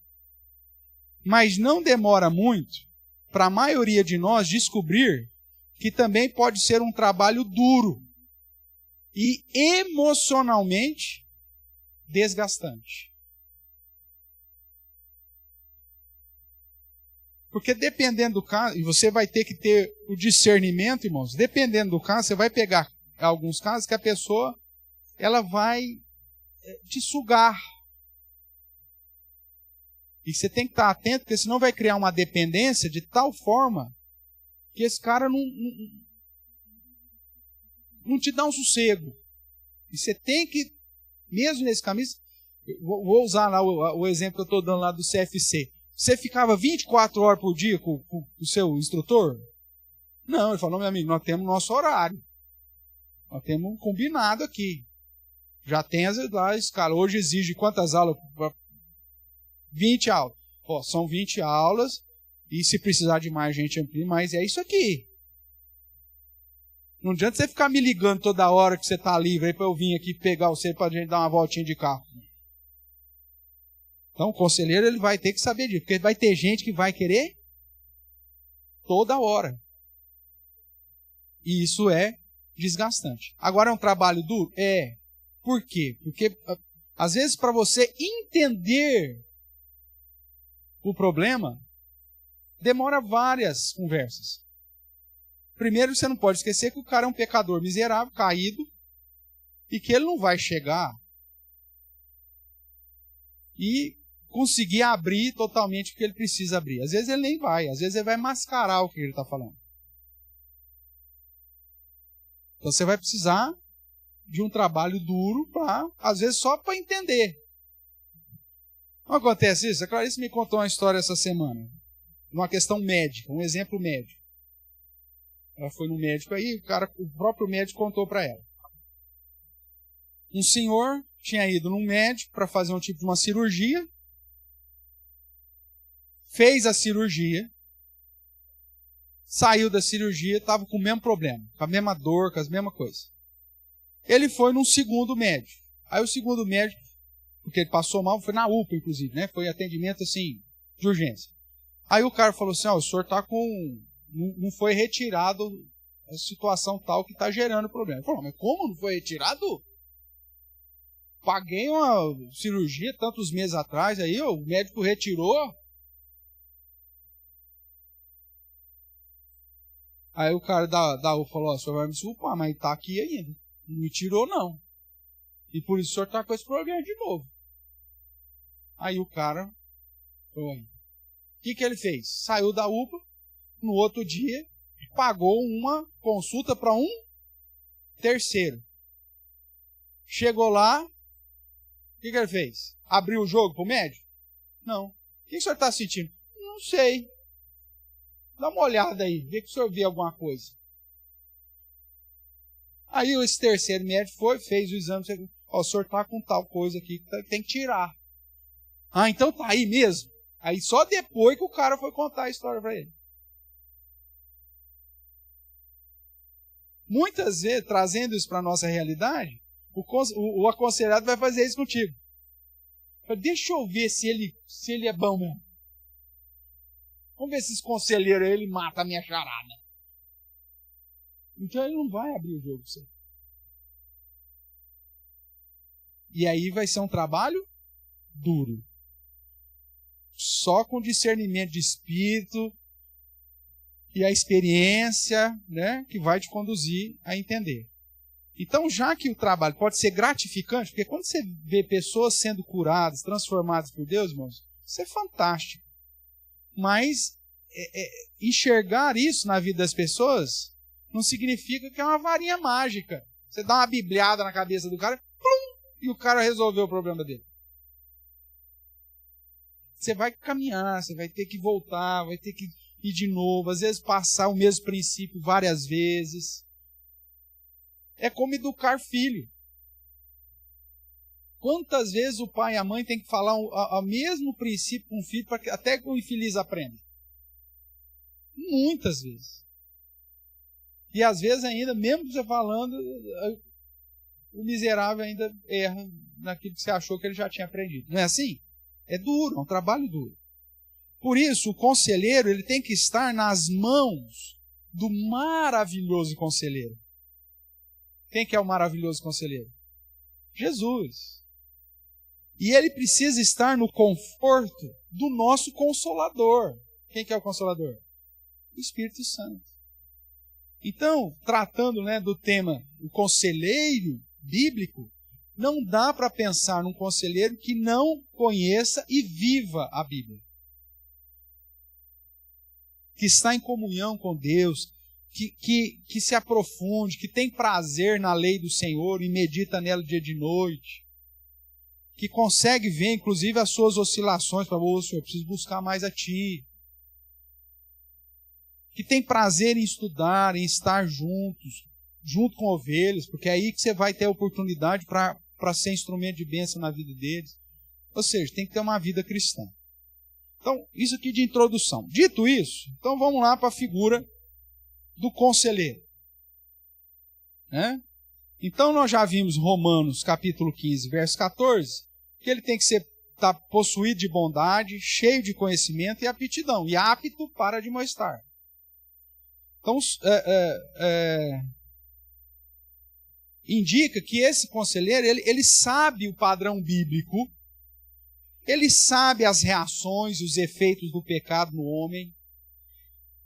mas não demora muito para a maioria de nós descobrir que também pode ser um trabalho duro e emocionalmente desgastante. Porque dependendo do caso, e você vai ter que ter o discernimento, irmãos, dependendo do caso, você vai pegar alguns casos que a pessoa ela vai te sugar. E você tem que estar atento, porque senão vai criar uma dependência de tal forma que esse cara não te dá um sossego. E você tem que, mesmo nesse caminho, vou usar lá o exemplo que eu estou dando lá do CFC. Você ficava 24 horas por dia com o seu instrutor? Não, ele falou, meu amigo, nós temos nosso horário. Nós temos um combinado aqui. Já tem as escalas. Hoje exige quantas aulas? 20 aulas. São 20 aulas, e se precisar de mais, a gente amplia, mas é isso aqui. Não adianta você ficar me ligando toda hora que você está livre aí para eu vir aqui pegar você para a gente dar uma voltinha de carro. Então, o conselheiro ele vai ter que saber disso, porque vai ter gente que vai querer toda hora. E isso é desgastante. Agora, é um trabalho duro? É. Por quê? Porque, às vezes, para você entender o problema, demora várias conversas. Primeiro, você não pode esquecer que o cara é um pecador miserável, caído, e que ele não vai chegar e conseguir abrir totalmente o que ele precisa abrir. Às vezes ele nem vai, às vezes ele vai mascarar o que ele está falando. Então você vai precisar de um trabalho duro, às vezes só para entender. Não acontece isso? A Clarice me contou uma história essa semana, uma questão médica, um exemplo médico. Ela foi no médico aí, o próprio médico contou para ela. Um senhor tinha ido num médico para fazer um tipo de uma cirurgia, fez a cirurgia, saiu da cirurgia, estava com o mesmo problema, com a mesma dor, com as mesmas coisas. Ele foi num segundo médico. Aí o segundo médico, porque ele passou mal, foi na UPA, inclusive, né? Foi atendimento, assim, de urgência. Aí o cara falou assim, o senhor está com... Não foi retirado a situação tal que está gerando problema. Ele falou, mas como não foi retirado? Paguei uma cirurgia tantos meses atrás, aí o médico retirou. Aí o cara da UPA falou, o senhor vai me desculpar, mas está aqui ainda. Não me tirou, não. E por isso o senhor está com esse problema de novo. Aí o cara foi. O que ele fez? Saiu da UPA, no outro dia, pagou uma consulta para um terceiro. Chegou lá, o que ele fez? Abriu o jogo para o médico? Não. O que o senhor está sentindo? Não sei. Dá uma olhada aí, vê que o senhor vê alguma coisa. Aí esse terceiro médico foi, fez o exame, o senhor está com tal coisa aqui que tem que tirar. Ah, então tá aí mesmo? Aí só depois que o cara foi contar a história para ele. Muitas vezes, trazendo isso para a nossa realidade, o aconselhado vai fazer isso contigo. Deixa eu ver se ele é bom mesmo. Vamos ver se esse conselheiro aí, ele mata a minha charada. Então ele não vai abrir o jogo para você. E aí vai ser um trabalho duro. Só com discernimento de espírito e a experiência, né, que vai te conduzir a entender. Então, já que o trabalho pode ser gratificante, porque quando você vê pessoas sendo curadas, transformadas por Deus, irmãos, isso é fantástico. Mas enxergar isso na vida das pessoas não significa que é uma varinha mágica. Você dá uma bibliada na cabeça do cara, plum, e o cara resolveu o problema dele. Você vai caminhar, você vai ter que voltar, vai ter que ir de novo, às vezes passar o mesmo princípio várias vezes. É como educar filho. Quantas vezes o pai e a mãe têm que falar o mesmo princípio com o filho para que até que o infeliz aprenda? Muitas vezes. E às vezes ainda, mesmo você falando, o miserável ainda erra naquilo que você achou que ele já tinha aprendido. Não é assim? É duro, é um trabalho duro. Por isso, o conselheiro ele tem que estar nas mãos do maravilhoso conselheiro. Quem que é o maravilhoso conselheiro? Jesus. E ele precisa estar no conforto do nosso Consolador. Quem que é o Consolador? O Espírito Santo. Então, tratando, né, do tema o conselheiro bíblico, não dá para pensar num conselheiro que não conheça e viva a Bíblia. Que está em comunhão com Deus, que se aprofunde, que tem prazer na lei do Senhor e medita nela dia e noite. Que consegue ver, inclusive, as suas oscilações, para Senhor, eu preciso buscar mais a Ti. Que tem prazer em estudar, em estar juntos, junto com ovelhas, porque é aí que você vai ter a oportunidade para ser instrumento de bênção na vida deles. Ou seja, tem que ter uma vida cristã. Então, isso aqui de introdução. Dito isso, então vamos lá para a figura do conselheiro. Então, nós já vimos Romanos capítulo 15, verso 14, que ele tem que estar possuído de bondade, cheio de conhecimento e aptidão, e apto para admoestar. Então, indica que esse conselheiro, ele sabe o padrão bíblico, Ele sabe as reações e os efeitos do pecado no homem.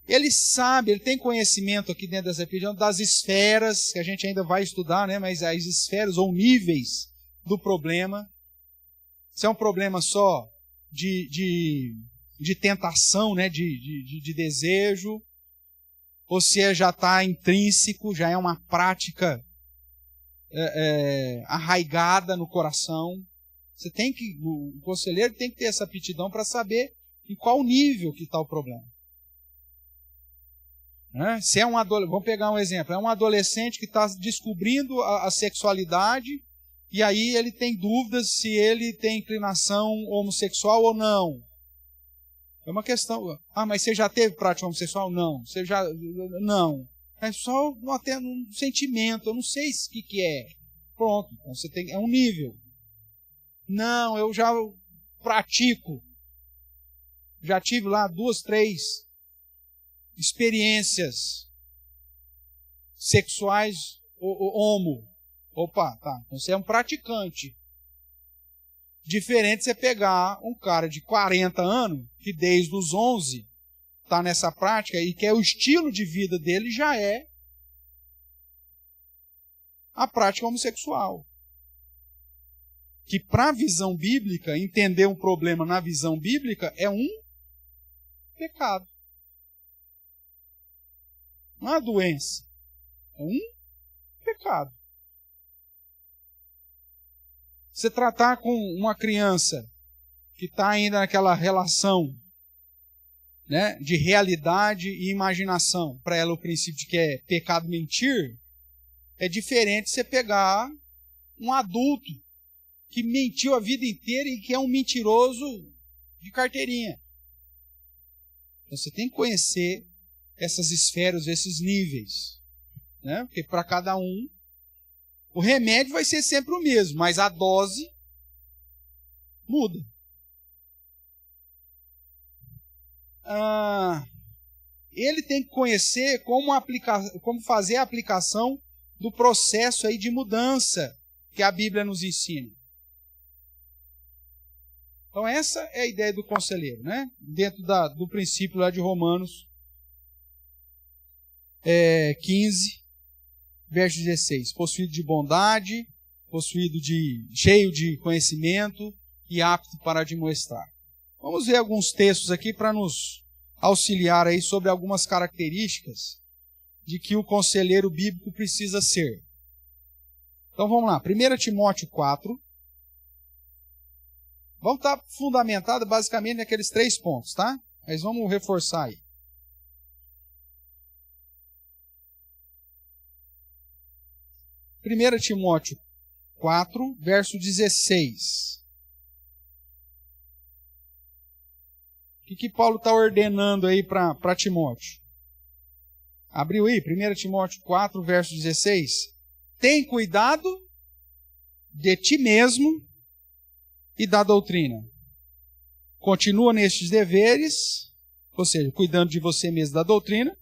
Ele sabe, ele tem conhecimento aqui dentro dessa região das esferas, que a gente ainda vai estudar, né? Mas as esferas ou níveis do problema. Se é um problema só de tentação, né? de desejo, ou se já está intrínseco, já é uma prática arraigada no coração. O conselheiro tem que ter essa aptidão para saber em qual nível que está o problema. Se é vamos pegar um exemplo, é um adolescente que está descobrindo a sexualidade e aí ele tem dúvidas se ele tem inclinação homossexual ou não. É uma questão. Mas você já teve prática homossexual? Não. Não. É só até um sentimento, eu não sei o que é. Pronto, então é um nível. Não, eu já pratico. Já tive lá 2, 3 experiências sexuais homo. Opa, tá. Então você é um praticante. Diferente de você pegar um cara de 40 anos, que desde os 11 está nessa prática e que o estilo de vida dele já é a prática homossexual. Que para a visão bíblica, entender um problema na visão bíblica é um pecado. Não é uma doença. É um pecado. Você tratar com uma criança que está ainda naquela relação, né, de realidade e imaginação, para ela o princípio de que é pecado mentir, é diferente de você pegar um adulto que mentiu a vida inteira e que é um mentiroso de carteirinha. Então você tem que conhecer essas esferas, esses níveis, né? Porque para cada um, o remédio vai ser sempre o mesmo, mas a dose muda. Ele tem que conhecer como fazer a aplicação do processo aí de mudança que a Bíblia nos ensina. Então essa é a ideia do conselheiro, né? Dentro do princípio lá de Romanos 15, verso 16. Possuído de bondade, cheio de conhecimento e apto para admoestar. Vamos ver alguns textos aqui para nos auxiliar aí sobre algumas características de que o conselheiro bíblico precisa ser. Então vamos lá, 1 Timóteo 4. Vamos estar fundamentado basicamente naqueles 3 pontos, tá? Mas vamos reforçar aí. Primeira Timóteo 4, verso 16. O que Paulo está ordenando aí para Timóteo? Abriu aí, 1 Timóteo 4, verso 16. Tem cuidado de ti mesmo e da doutrina. Continua nestes deveres, ou seja, cuidando de você mesmo da doutrina,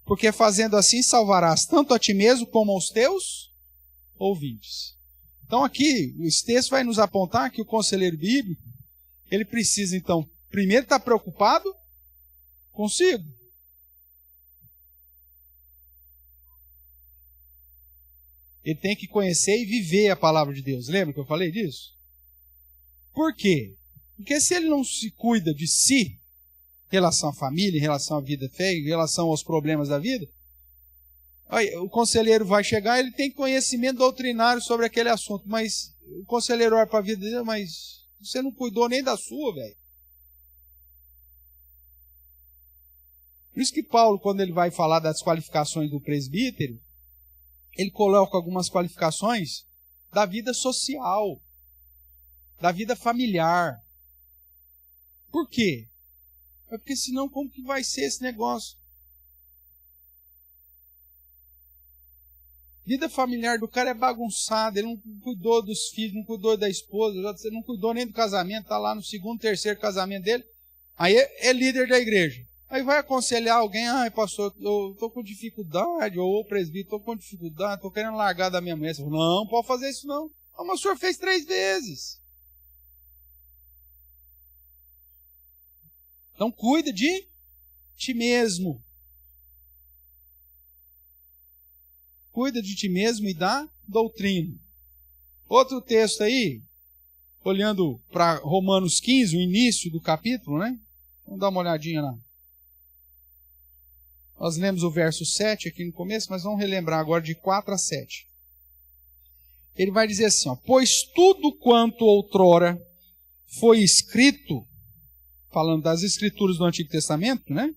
porque fazendo assim salvarás tanto a ti mesmo como aos teus ouvintes. Então aqui, esse texto vai nos apontar que o conselheiro bíblico, ele precisa então, primeiro estar preocupado consigo. Ele tem que conhecer e viver a palavra de Deus. Lembra que eu falei disso? Por quê? Porque se ele não se cuida de si, em relação à família, em relação à vida feia, em relação aos problemas da vida, o conselheiro vai chegar, ele tem conhecimento doutrinário sobre aquele assunto, mas o conselheiro olha para a vida dele, mas você não cuidou nem da sua, velho. Por isso que Paulo, quando ele vai falar das qualificações do presbítero, ele coloca algumas qualificações da vida social, da vida familiar. Por quê? É porque senão como que vai ser esse negócio? Vida familiar do cara é bagunçada, ele não cuidou dos filhos, não cuidou da esposa, não cuidou nem do casamento, está lá no 2º, 3º casamento dele, aí é líder da igreja. Aí vai aconselhar alguém, pastor, eu estou com dificuldade, ou presbítero, estou com dificuldade, estou querendo largar da minha mulher. Você fala, não pode fazer isso não. Mas o senhor fez 3 vezes. Então cuida de ti mesmo. Cuida de ti mesmo e da doutrina. Outro texto aí, olhando para Romanos 15, o início do capítulo, né? Vamos dar uma olhadinha lá. Nós lemos o verso 7 aqui no começo, mas vamos relembrar agora de 4 a 7. Ele vai dizer assim, ó, pois tudo quanto outrora foi escrito, falando das escrituras do Antigo Testamento, né?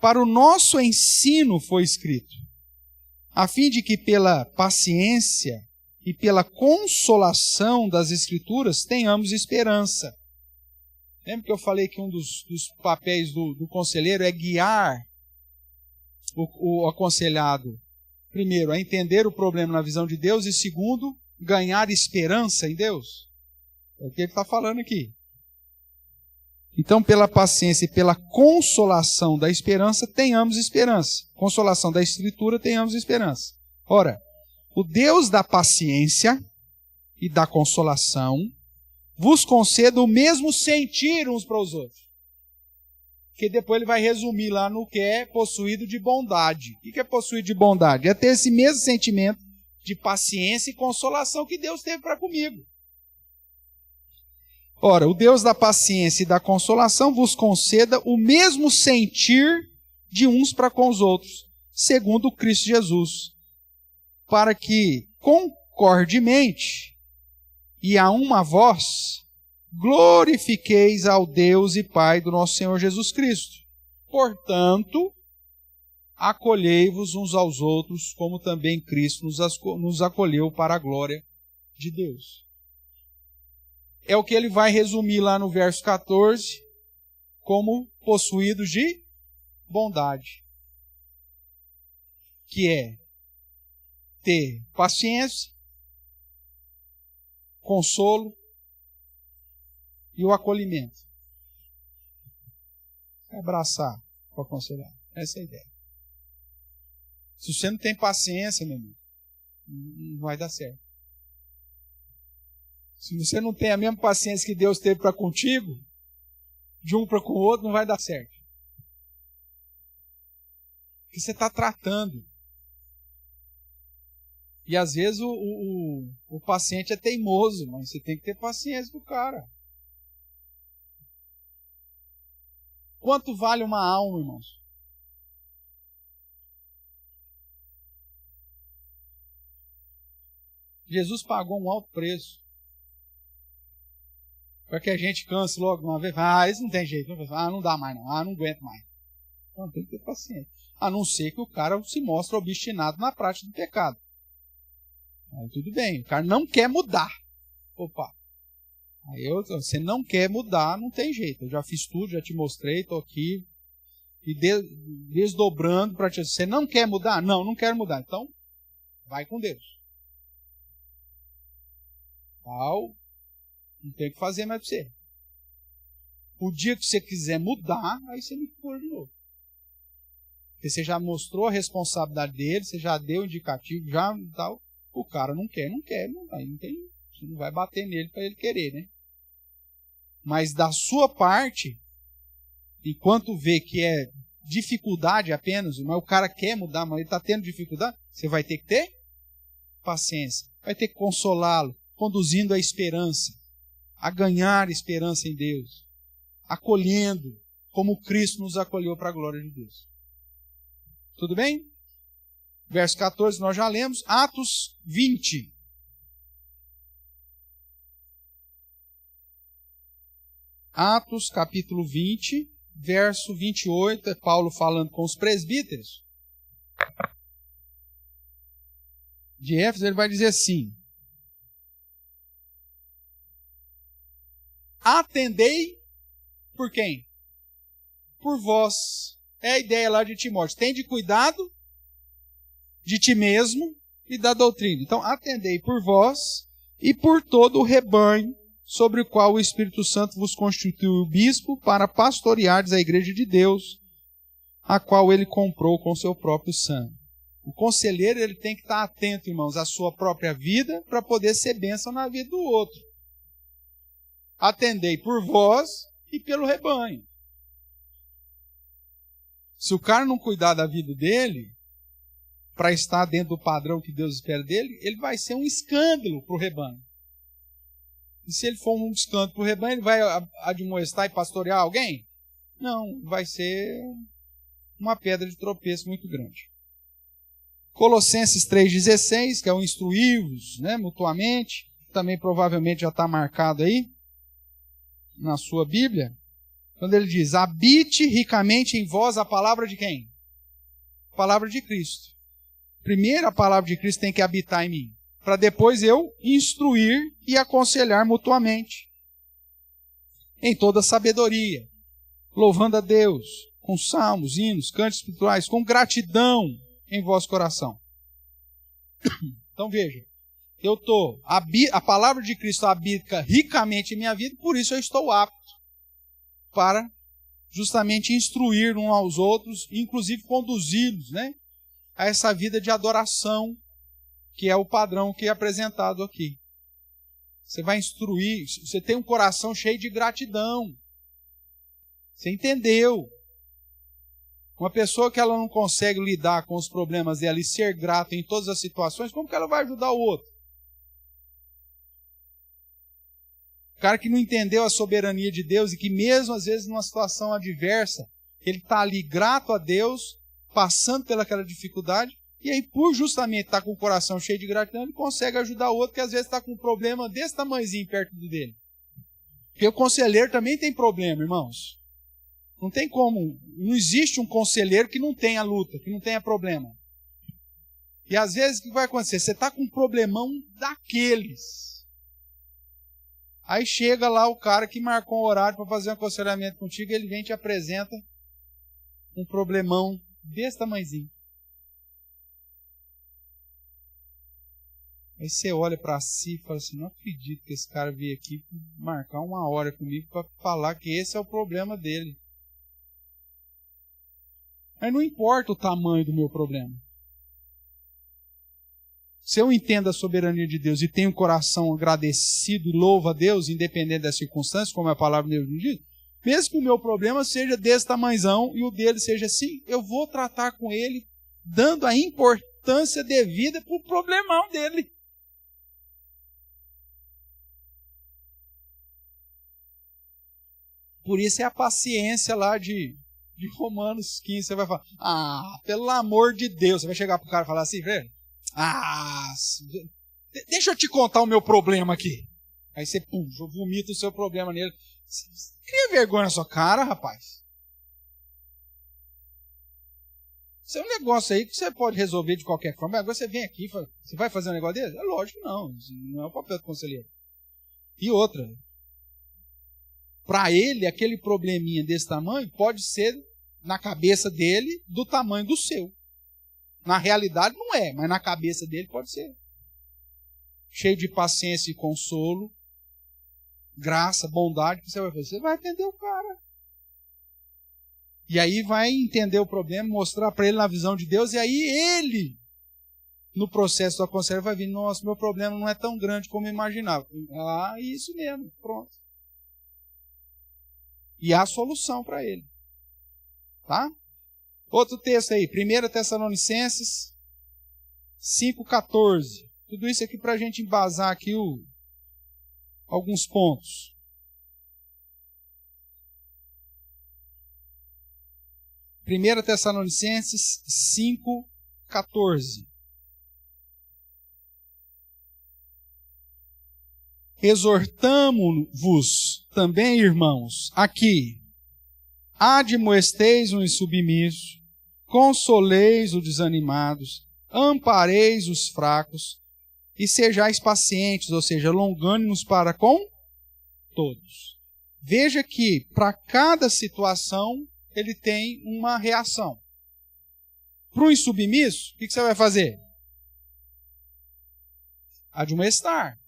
Para o nosso ensino foi escrito, a fim de que pela paciência e pela consolação das Escrituras tenhamos esperança. Lembra que eu falei que um dos papéis do conselheiro é guiar o aconselhado, primeiro, a entender o problema na visão de Deus, e segundo, ganhar esperança em Deus? É o que ele está falando aqui. Então, pela paciência e pela consolação da esperança, tenhamos esperança. Consolação da Escritura, tenhamos esperança. Ora, o Deus da paciência e da consolação vos conceda o mesmo sentir uns para os outros. Que depois ele vai resumir lá no que é possuído de bondade. O que é possuído de bondade? É ter esse mesmo sentimento de paciência e consolação que Deus teve para comigo. Ora, o Deus da paciência e da consolação vos conceda o mesmo sentir de uns para com os outros, segundo Cristo Jesus, para que concordemente e a uma voz glorifiqueis ao Deus e Pai do nosso Senhor Jesus Cristo. Portanto, acolhei-vos uns aos outros, como também Cristo nos acolheu para a glória de Deus. É o que ele vai resumir lá no verso 14, como possuídos de bondade. Que é ter paciência, consolo e o acolhimento. É abraçar para aconselhar. Essa é a ideia. Se você não tem paciência, meu amigo, não vai dar certo. Se você não tem a mesma paciência que Deus teve para contigo, de um para com o outro, não vai dar certo. Porque você está tratando. E às vezes o paciente é teimoso, mas você tem que ter paciência com o cara. Quanto vale uma alma, irmãos? Jesus pagou um alto preço para que a gente canse logo de uma vez. Isso não tem jeito. Não dá mais não. Não aguento mais. Não, tem que ter paciência. A não ser que o cara se mostre obstinado na prática do pecado. Aí tudo bem. O cara não quer mudar. Opa. Aí você não quer mudar, não tem jeito. Eu já fiz tudo, já te mostrei, estou aqui. E desdobrando para te dizer, você não quer mudar? Não, não quero mudar. Então, vai com Deus. Não tem o que fazer mais para você. O dia que você quiser mudar, aí você me procura de novo. Porque você já mostrou a responsabilidade dele, você já deu o indicativo, já tal. O cara não quer, aí não tem, você não vai bater nele para ele querer, né? Mas da sua parte, enquanto vê que é dificuldade apenas, mas o cara quer mudar, mas ele está tendo dificuldade, você vai ter que ter paciência, vai ter que consolá-lo, conduzindo a esperança, a ganhar esperança em Deus, acolhendo, como Cristo nos acolheu para a glória de Deus. Tudo bem? Verso 14 nós já lemos. Atos 20. Atos capítulo 20, verso 28, é Paulo falando com os presbíteros de Éfeso. Ele vai dizer assim: atendei por quem? Por vós. É a ideia lá de Timóteo. Tende cuidado de ti mesmo e da doutrina. Então, atendei por vós e por todo o rebanho sobre o qual o Espírito Santo vos constituiu bispo para pastoreardes a igreja de Deus, a qual ele comprou com seu próprio sangue. O conselheiro ele tem que estar atento, irmãos, à sua própria vida para poder ser bênção na vida do outro. Atendei por vós e pelo rebanho. Se o cara não cuidar da vida dele, para estar dentro do padrão que Deus espera dele, ele vai ser um escândalo para o rebanho. E se ele for um escândalo para o rebanho, ele vai admoestar e pastorear alguém? Não, vai ser uma pedra de tropeço muito grande. Colossenses 3,16, que é o instruí-vos, né, mutuamente, também provavelmente já está marcado aí na sua Bíblia, quando ele diz, habite ricamente em vós a palavra de quem? A palavra de Cristo. Primeiro a palavra de Cristo tem que habitar em mim, para depois eu instruir e aconselhar mutuamente, em toda sabedoria, louvando a Deus, com salmos, hinos, cantos espirituais, com gratidão em vosso coração. Então veja, a palavra de Cristo habita ricamente em minha vida, por isso eu estou apto para justamente instruir uns aos outros, inclusive conduzi-los, né, a essa vida de adoração, que é o padrão que é apresentado aqui. Você vai instruir, você tem um coração cheio de gratidão. Você entendeu? Uma pessoa que ela não consegue lidar com os problemas dela e ser grata em todas as situações, como que ela vai ajudar o outro? O cara que não entendeu a soberania de Deus e que mesmo às vezes numa situação adversa, ele está ali grato a Deus, passando pelaquela dificuldade, e aí por justamente estar com o coração cheio de gratidão, ele consegue ajudar o outro que às vezes está com um problema desse tamanhozinho perto dele. Porque o conselheiro também tem problema, irmãos. Não tem como, não existe um conselheiro que não tenha luta, que não tenha problema. E às vezes o que vai acontecer? Você está com um problemão daqueles. Aí chega lá o cara que marcou um horário para fazer um aconselhamento contigo, ele vem e te apresenta um problemão desse tamanhozinho. Aí você olha para si e fala assim, não acredito que esse cara veio aqui marcar uma hora comigo para falar que esse é o problema dele. Mas não importa o tamanho do meu problema. Se eu entendo a soberania de Deus e tenho um coração agradecido e louvo a Deus, independente das circunstâncias, como a palavra de Deus me diz, mesmo que o meu problema seja desse tamanhão e o dele seja assim, eu vou tratar com ele dando a importância devida para o problemão dele. Por isso é a paciência lá de Romanos 15. Você vai falar, pelo amor de Deus. Você vai chegar para o cara e falar assim, velho, deixa eu te contar o meu problema aqui. Aí você, vomita o seu problema nele. Cria vergonha na sua cara, rapaz. Isso é um negócio aí que você pode resolver de qualquer forma. Agora você vem aqui e fala, você vai fazer um negócio desse? É lógico que não. Isso não é o papel do conselheiro. E outra, para ele, aquele probleminha desse tamanho pode ser, na cabeça dele, do tamanho do seu. Na realidade não é, mas na cabeça dele pode ser. Cheio de paciência e consolo, graça, bondade, que você vai fazer? Você vai atender o cara. E aí vai entender o problema, mostrar para ele na visão de Deus, e aí ele, no processo do aconselhamento, vai vir, nossa, meu problema não é tão grande como eu imaginava. Isso mesmo, pronto. E há solução para ele. Tá? Outro texto aí, 1 Tessalonicenses 5,14. Tudo isso aqui para a gente embasar aqui alguns pontos. 1 Tessalonicenses 5,14. Exortamo-vos também, irmãos, aqui, admoesteis os insubmissos, consoleis os desanimados, ampareis os fracos, e sejais pacientes, ou seja, longânimos para com todos. Veja que, para cada situação, ele tem uma reação. Para o insubmisso, o que você vai fazer? Admoestar.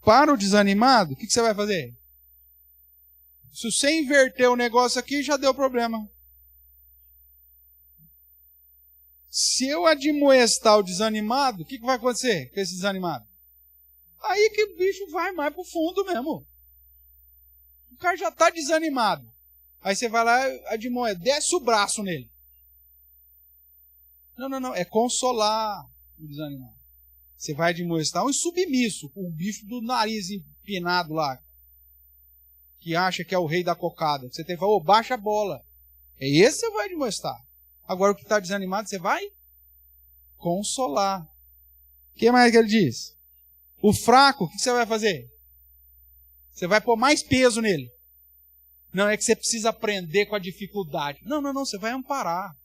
Para o desanimado, o que você vai fazer? Se você inverter o negócio aqui, já deu problema. Se eu admoestar o desanimado, o que vai acontecer com esse desanimado? Aí que o bicho vai mais para o fundo mesmo. O cara já está desanimado. Aí você vai lá, admoesta, desce o braço nele. Não, é consolar o desanimado. Você vai admoestar um submisso, o bicho do nariz empinado lá, que acha que é o rei da cocada. Você tem que falar, baixa a bola. É esse que você vai admoestar. Agora o que está desanimado, você vai consolar. O que mais que ele diz? O fraco, o que você vai fazer? Você vai pôr mais peso nele. Não, é que você precisa aprender com a dificuldade. Não, você vai amparar.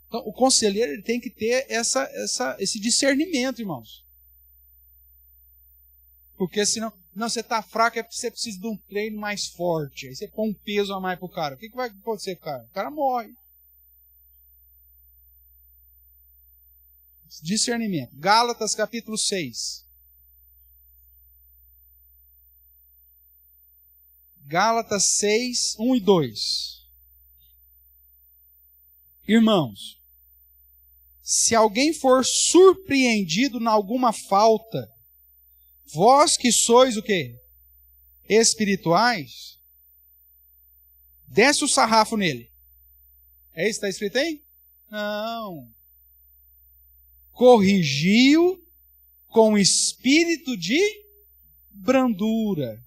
Então, o conselheiro ele tem que ter esse discernimento, irmãos. Porque senão, você está fraco é porque você precisa de um treino mais forte. Aí você põe um peso a mais pro cara. O que vai acontecer com o cara? O cara morre. Discernimento. Gálatas capítulo 6. Gálatas 6, 1 e 2. Irmãos, se alguém for surpreendido em alguma falta, vós que sois o quê? Espirituais, desce o sarrafo nele. É isso que está escrito aí? Não. Corrigiu com espírito de brandura.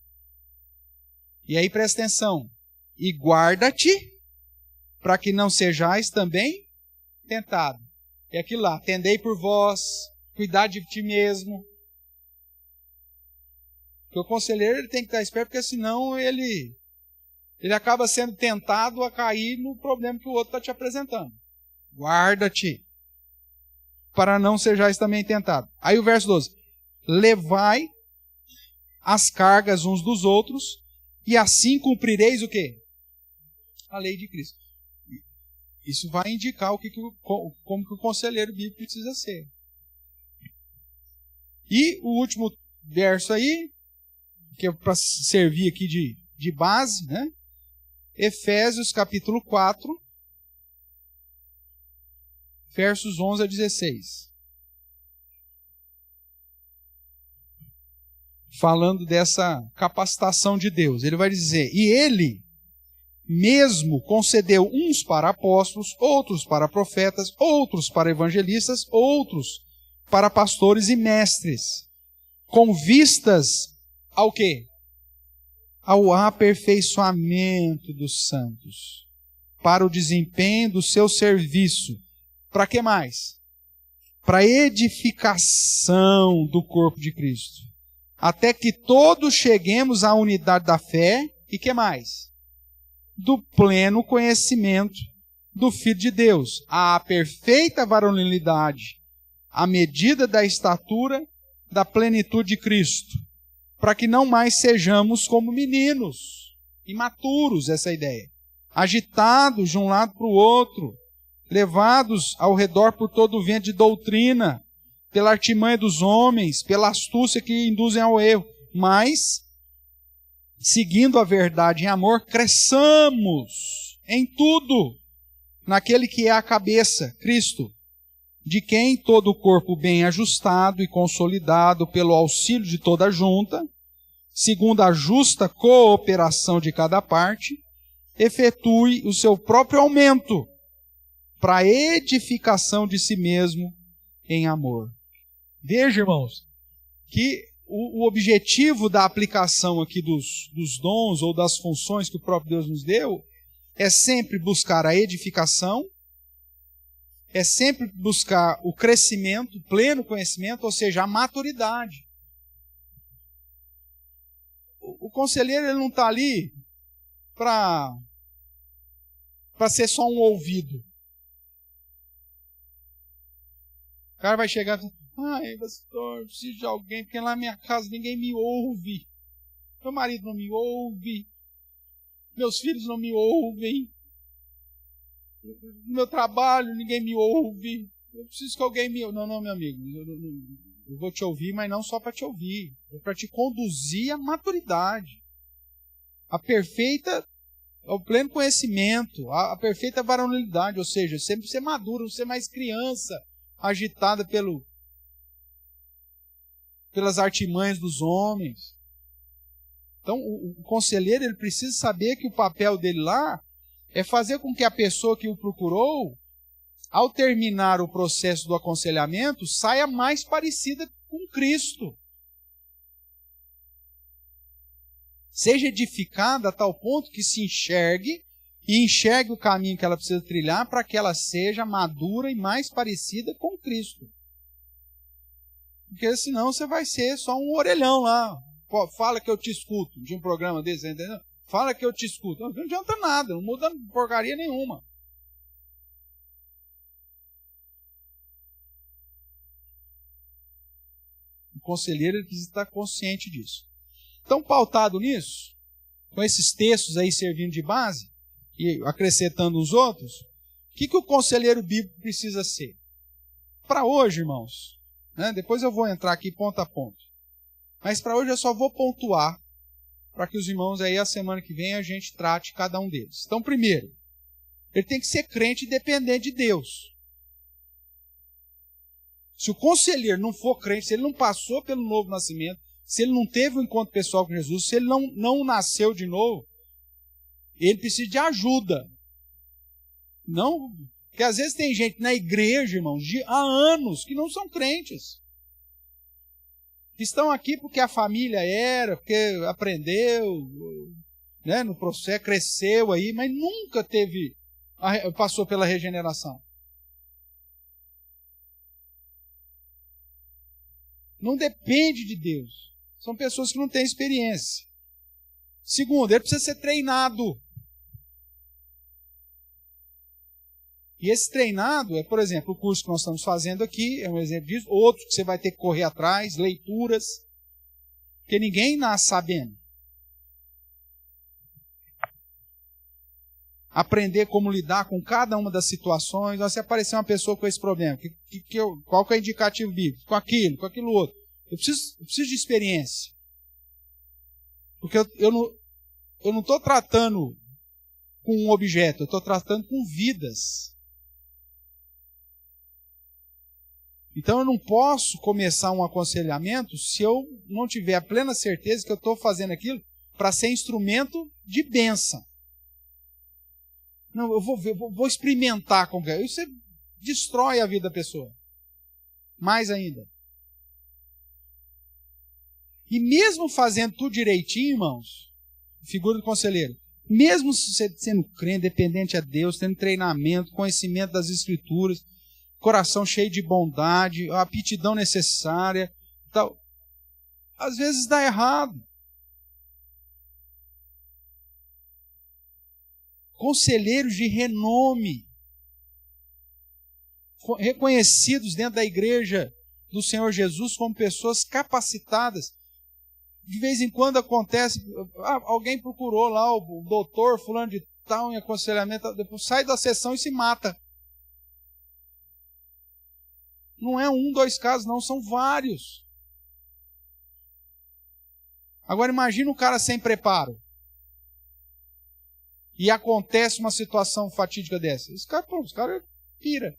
E aí presta atenção. E guarda-te para que não sejais também tentado. É aquilo lá, tendei por vós, cuidar de ti mesmo. Porque o conselheiro ele tem que estar esperto, porque senão ele acaba sendo tentado a cair no problema que o outro está te apresentando. Guarda-te, para não sejais também tentado. Aí o verso 12. Levai as cargas uns dos outros, e assim cumprireis o quê? A lei de Cristo. Isso vai indicar como que o conselheiro bíblico precisa ser. E o último verso aí, que é para servir aqui de base, né? Efésios capítulo 4, versos 11 a 16. Falando dessa capacitação de Deus. Ele vai dizer, e ele mesmo concedeu uns para apóstolos, outros para profetas, outros para evangelistas, outros para pastores e mestres, com vistas ao quê? Ao aperfeiçoamento dos santos, para o desempenho do seu serviço. Para que mais? Para a edificação do corpo de Cristo, até que todos cheguemos à unidade da fé, e que mais? Do pleno conhecimento do Filho de Deus, à perfeita varonilidade, à medida da estatura da plenitude de Cristo, para que não mais sejamos como meninos, imaturos, essa é a ideia, agitados de um lado para o outro, levados ao redor por todo o vento de doutrina, pela artimanha dos homens, pela astúcia que induzem ao erro, mas, seguindo a verdade em amor, cresçamos em tudo, naquele que é a cabeça, Cristo, de quem todo o corpo bem ajustado e consolidado pelo auxílio de toda a junta, segundo a justa cooperação de cada parte, efetue o seu próprio aumento para a edificação de si mesmo em amor. Veja, irmãos, que o objetivo da aplicação aqui dos dons ou das funções que o próprio Deus nos deu é sempre buscar a edificação, é sempre buscar o crescimento, o pleno conhecimento, ou seja, a maturidade. O conselheiro ele não está ali para ser só um ouvido. O cara vai chegar e falar, ai, pastor, eu preciso de alguém, porque lá na minha casa ninguém me ouve. Meu marido não me ouve. Meus filhos não me ouvem. No meu trabalho ninguém me ouve. Eu preciso que alguém me ouve. Não, meu amigo. Eu vou te ouvir, mas não só para te ouvir. É para te conduzir à maturidade. A perfeita, ao pleno conhecimento. A perfeita varonilidade. Ou seja, sempre ser maduro, ser mais criança, agitada pelas artimanhas dos homens. Então, o conselheiro ele precisa saber que o papel dele lá é fazer com que a pessoa que o procurou, ao terminar o processo do aconselhamento, saia mais parecida com Cristo. Seja edificada a tal ponto que se enxergue e enxergue o caminho que ela precisa trilhar para que ela seja madura e mais parecida com Cristo. Porque senão você vai ser só um orelhão lá. Pô, fala que eu te escuto. De um programa desse, entendeu? Fala que eu te escuto. Não adianta nada, não muda porcaria nenhuma. O conselheiro ele precisa estar consciente disso. Então, pautado nisso, com esses textos aí servindo de base, e acrescentando os outros, o que o conselheiro bíblico precisa ser? Para hoje, irmãos, né? Depois eu vou entrar aqui ponto a ponto. Mas para hoje eu só vou pontuar para que os irmãos aí a semana que vem a gente trate cada um deles. Então, primeiro, ele tem que ser crente e dependente de Deus. Se o conselheiro não for crente, se ele não passou pelo novo nascimento, se ele não teve um encontro pessoal com Jesus, se ele não nasceu de novo, ele precisa de ajuda. Não, porque às vezes tem gente na igreja, irmãos, há anos que não são crentes. Que estão aqui porque a família era, porque aprendeu, né, no processo, cresceu aí, mas nunca passou pela regeneração. Não depende de Deus. São pessoas que não têm experiência. Segundo, ele precisa ser treinado. E esse treinado é, por exemplo, o curso que nós estamos fazendo aqui, é um exemplo disso. Outro que você vai ter que correr atrás, leituras. Porque ninguém nasce sabendo. Aprender como lidar com cada uma das situações. Se aparecer uma pessoa com esse problema, qual que é o indicativo bíblico? Com aquilo outro. Eu preciso de experiência. Porque eu não estou tratando com um objeto, eu estou tratando com vidas. Então eu não posso começar um aconselhamento se eu não tiver a plena certeza que eu estou fazendo aquilo para ser instrumento de bênção. Não, eu vou experimentar como é. Isso destrói a vida da pessoa. Mais ainda. E mesmo fazendo tudo direitinho, irmãos, figura do conselheiro, mesmo você sendo crente, dependente a Deus, tendo treinamento, conhecimento das Escrituras, coração cheio de bondade, a aptidão necessária, tal, às vezes dá errado. Conselheiros de renome, reconhecidos dentro da igreja do Senhor Jesus como pessoas capacitadas. De vez em quando acontece, alguém procurou lá o doutor fulano de tal em aconselhamento, depois sai da sessão e se mata. Não é 1, 2 casos, não, são vários. Agora imagina o cara sem preparo. E acontece uma situação fatídica dessa. Os caras pira.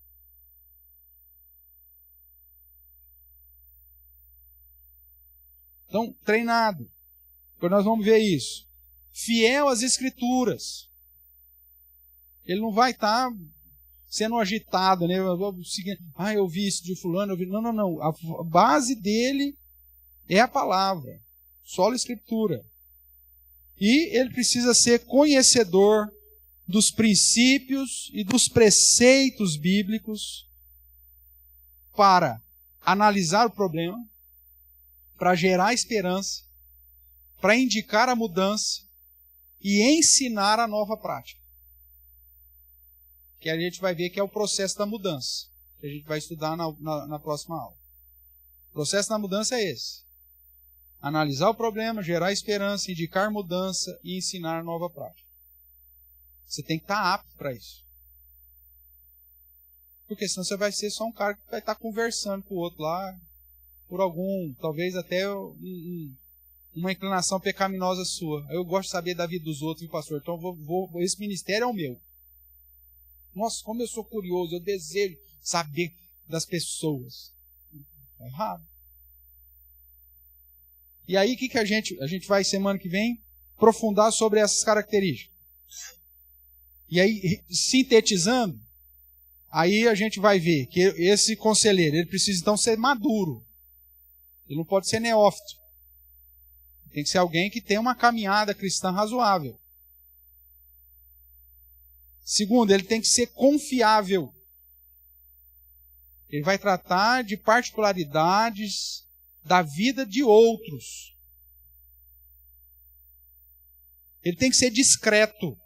Então, treinado. Então nós vamos ver isso. Fiel às Escrituras. Ele não vai estar sendo agitado, né? Eu vi isso de fulano, eu vi. Não. A base dele é a palavra. Sola Escritura. E ele precisa ser conhecedor dos princípios e dos preceitos bíblicos para analisar o problema, para gerar esperança, para indicar a mudança e ensinar a nova prática. Que a gente vai ver que é o processo da mudança, que a gente vai estudar na próxima aula. O processo da mudança é esse. Analisar o problema, gerar esperança, indicar mudança e ensinar a nova prática. Você tem que estar apto para isso. Porque senão você vai ser só um cara que vai estar conversando com o outro lá, por talvez até uma inclinação pecaminosa sua. Eu gosto de saber da vida dos outros, pastor? Então esse ministério é o meu. Nossa, como eu sou curioso, eu desejo saber das pessoas. Está errado. E aí, o que a gente vai, semana que vem, aprofundar sobre essas características. E aí, sintetizando, aí a gente vai ver que esse conselheiro, ele precisa então ser maduro. Ele não pode ser neófito. Tem que ser alguém que tenha uma caminhada cristã razoável. Segundo, ele tem que ser confiável. Ele vai tratar de particularidades da vida de outros. Ele tem que ser discreto.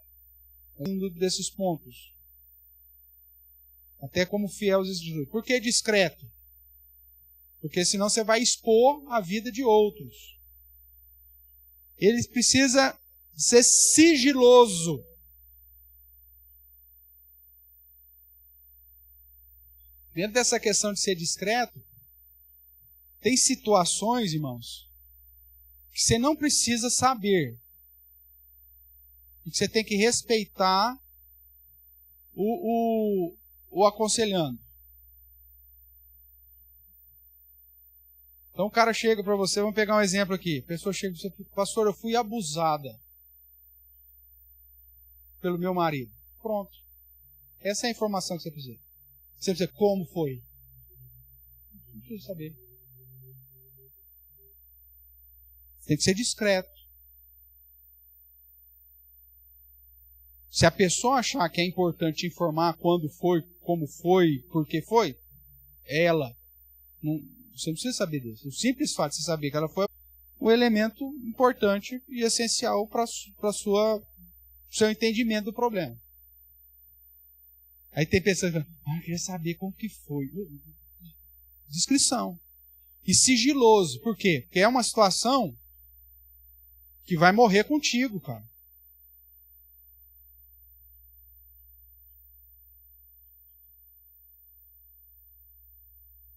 Um desses pontos. Até como fiel aos Escrituras. Por que discreto? Porque senão você vai expor a vida de outros. Ele precisa ser sigiloso. Dentro dessa questão de ser discreto, tem situações, irmãos, que você não precisa saber. E que você tem que respeitar o aconselhando. Então o cara chega para você, vamos pegar um exemplo aqui. A pessoa chega para você, pastor, eu fui abusada pelo meu marido. Pronto. Essa é a informação que você precisa. Você precisa, como foi? Não precisa saber. Você tem que ser discreto. Se a pessoa achar que é importante informar quando foi, como foi, por que foi, ela. Você não precisa saber disso. O simples fato de você saber que ela foi um elemento importante e essencial para o seu entendimento do problema. Aí tem pessoas que falam, eu queria saber como que foi. Descrição. E sigiloso. Por quê? Porque é uma situação que vai morrer contigo, cara.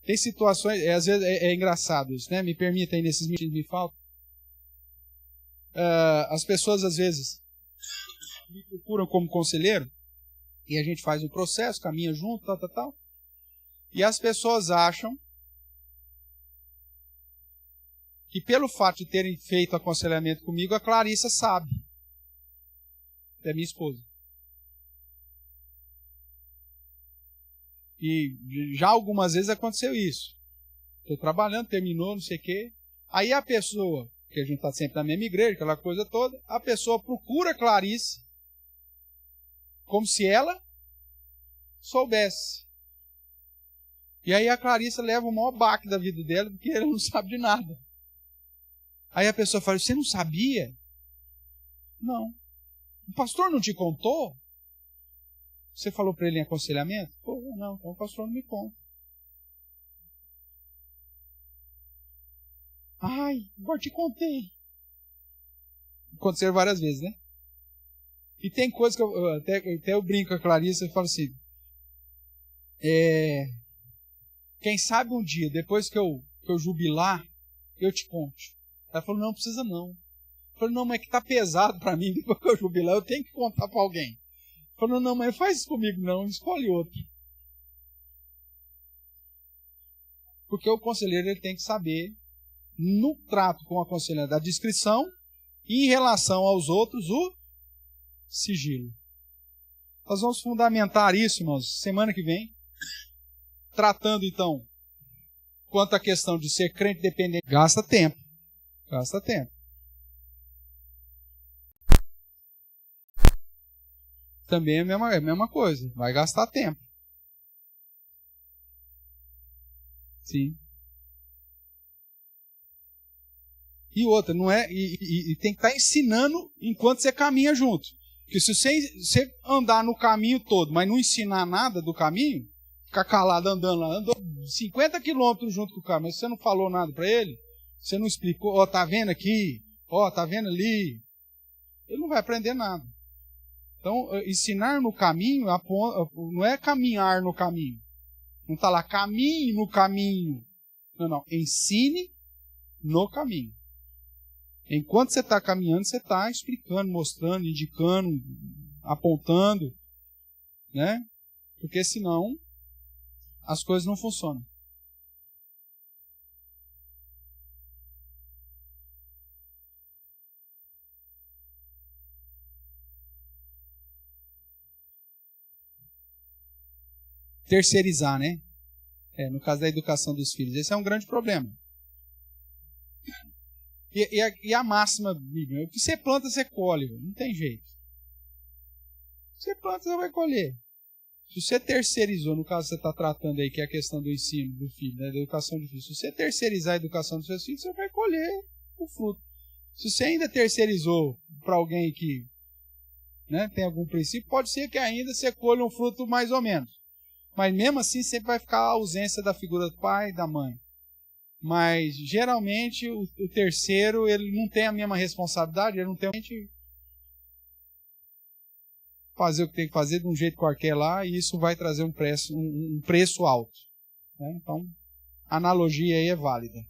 Tem situações, às vezes é engraçado isso, né? Me permita aí nesses minutos que me faltam. As pessoas às vezes me procuram como conselheiro e a gente faz um processo, caminha junto, tal. E as pessoas acham que pelo fato de terem feito aconselhamento comigo, a Clarissa sabe. É minha esposa. E já algumas vezes aconteceu isso. Estou trabalhando, terminou, não sei o quê. Aí a pessoa, que a gente está sempre na mesma igreja, aquela coisa toda, a pessoa procura a Clarice como se ela soubesse. E aí a Clarice leva o maior baque da vida dela, porque ela não sabe de nada. Aí a pessoa fala, você não sabia? Não. O pastor não te contou? Você falou para ele em aconselhamento? Pô, não, então o pastor não me conta. Ai, agora te contei. Aconteceu várias vezes, né? E tem coisas que até eu brinco com a Clarissa e falo assim, quem sabe um dia, depois que eu jubilar, eu te conte. Ela falou, não precisa não. Eu falei, não, mas é que tá pesado para mim, depois que eu jubilar, eu tenho que contar para alguém. Falou, não, mas não faz isso comigo não, escolhe outro. Porque o conselheiro ele tem que saber, no trato com o aconselhante, da discrição e em relação aos outros, o sigilo. Nós vamos fundamentar isso, irmãos, semana que vem, tratando então, quanto à questão de ser crente dependente. Gasta tempo. Também é a mesma coisa. Vai gastar tempo. Sim. E outra, não é. E tem que estar ensinando enquanto você caminha junto. Porque se você andar no caminho todo, mas não ensinar nada do caminho, ficar calado andando lá, andou 50 quilômetros junto com o cara, mas você não falou nada para ele, você não explicou, ó, tá vendo aqui, ó, tá vendo ali, ele não vai aprender nada. Então, ensinar no caminho não é caminhar no caminho. Não está lá, caminhe no caminho. Não. Ensine no caminho. Enquanto você está caminhando, você está explicando, mostrando, indicando, apontando, né? Porque senão as coisas não funcionam. terceirizar, né? No caso da educação dos filhos. Esse é um grande problema. E a máxima bíblica, o que você planta, você colhe, não tem jeito. Você planta, você vai colher. Se você terceirizou, no caso que você está tratando aí, que é a questão do ensino do filho, né, da educação do filho, se você terceirizar a educação dos seus filhos, você vai colher o fruto. Se você ainda terceirizou para alguém que, né, tem algum princípio, pode ser que ainda você colha um fruto mais ou menos. Mas mesmo assim sempre vai ficar a ausência da figura do pai e da mãe. Mas geralmente o terceiro, ele não tem a mesma responsabilidade, ele não tem fazer o que tem que fazer de um jeito qualquer lá, e isso vai trazer um preço alto. Né? Então, a analogia aí é válida.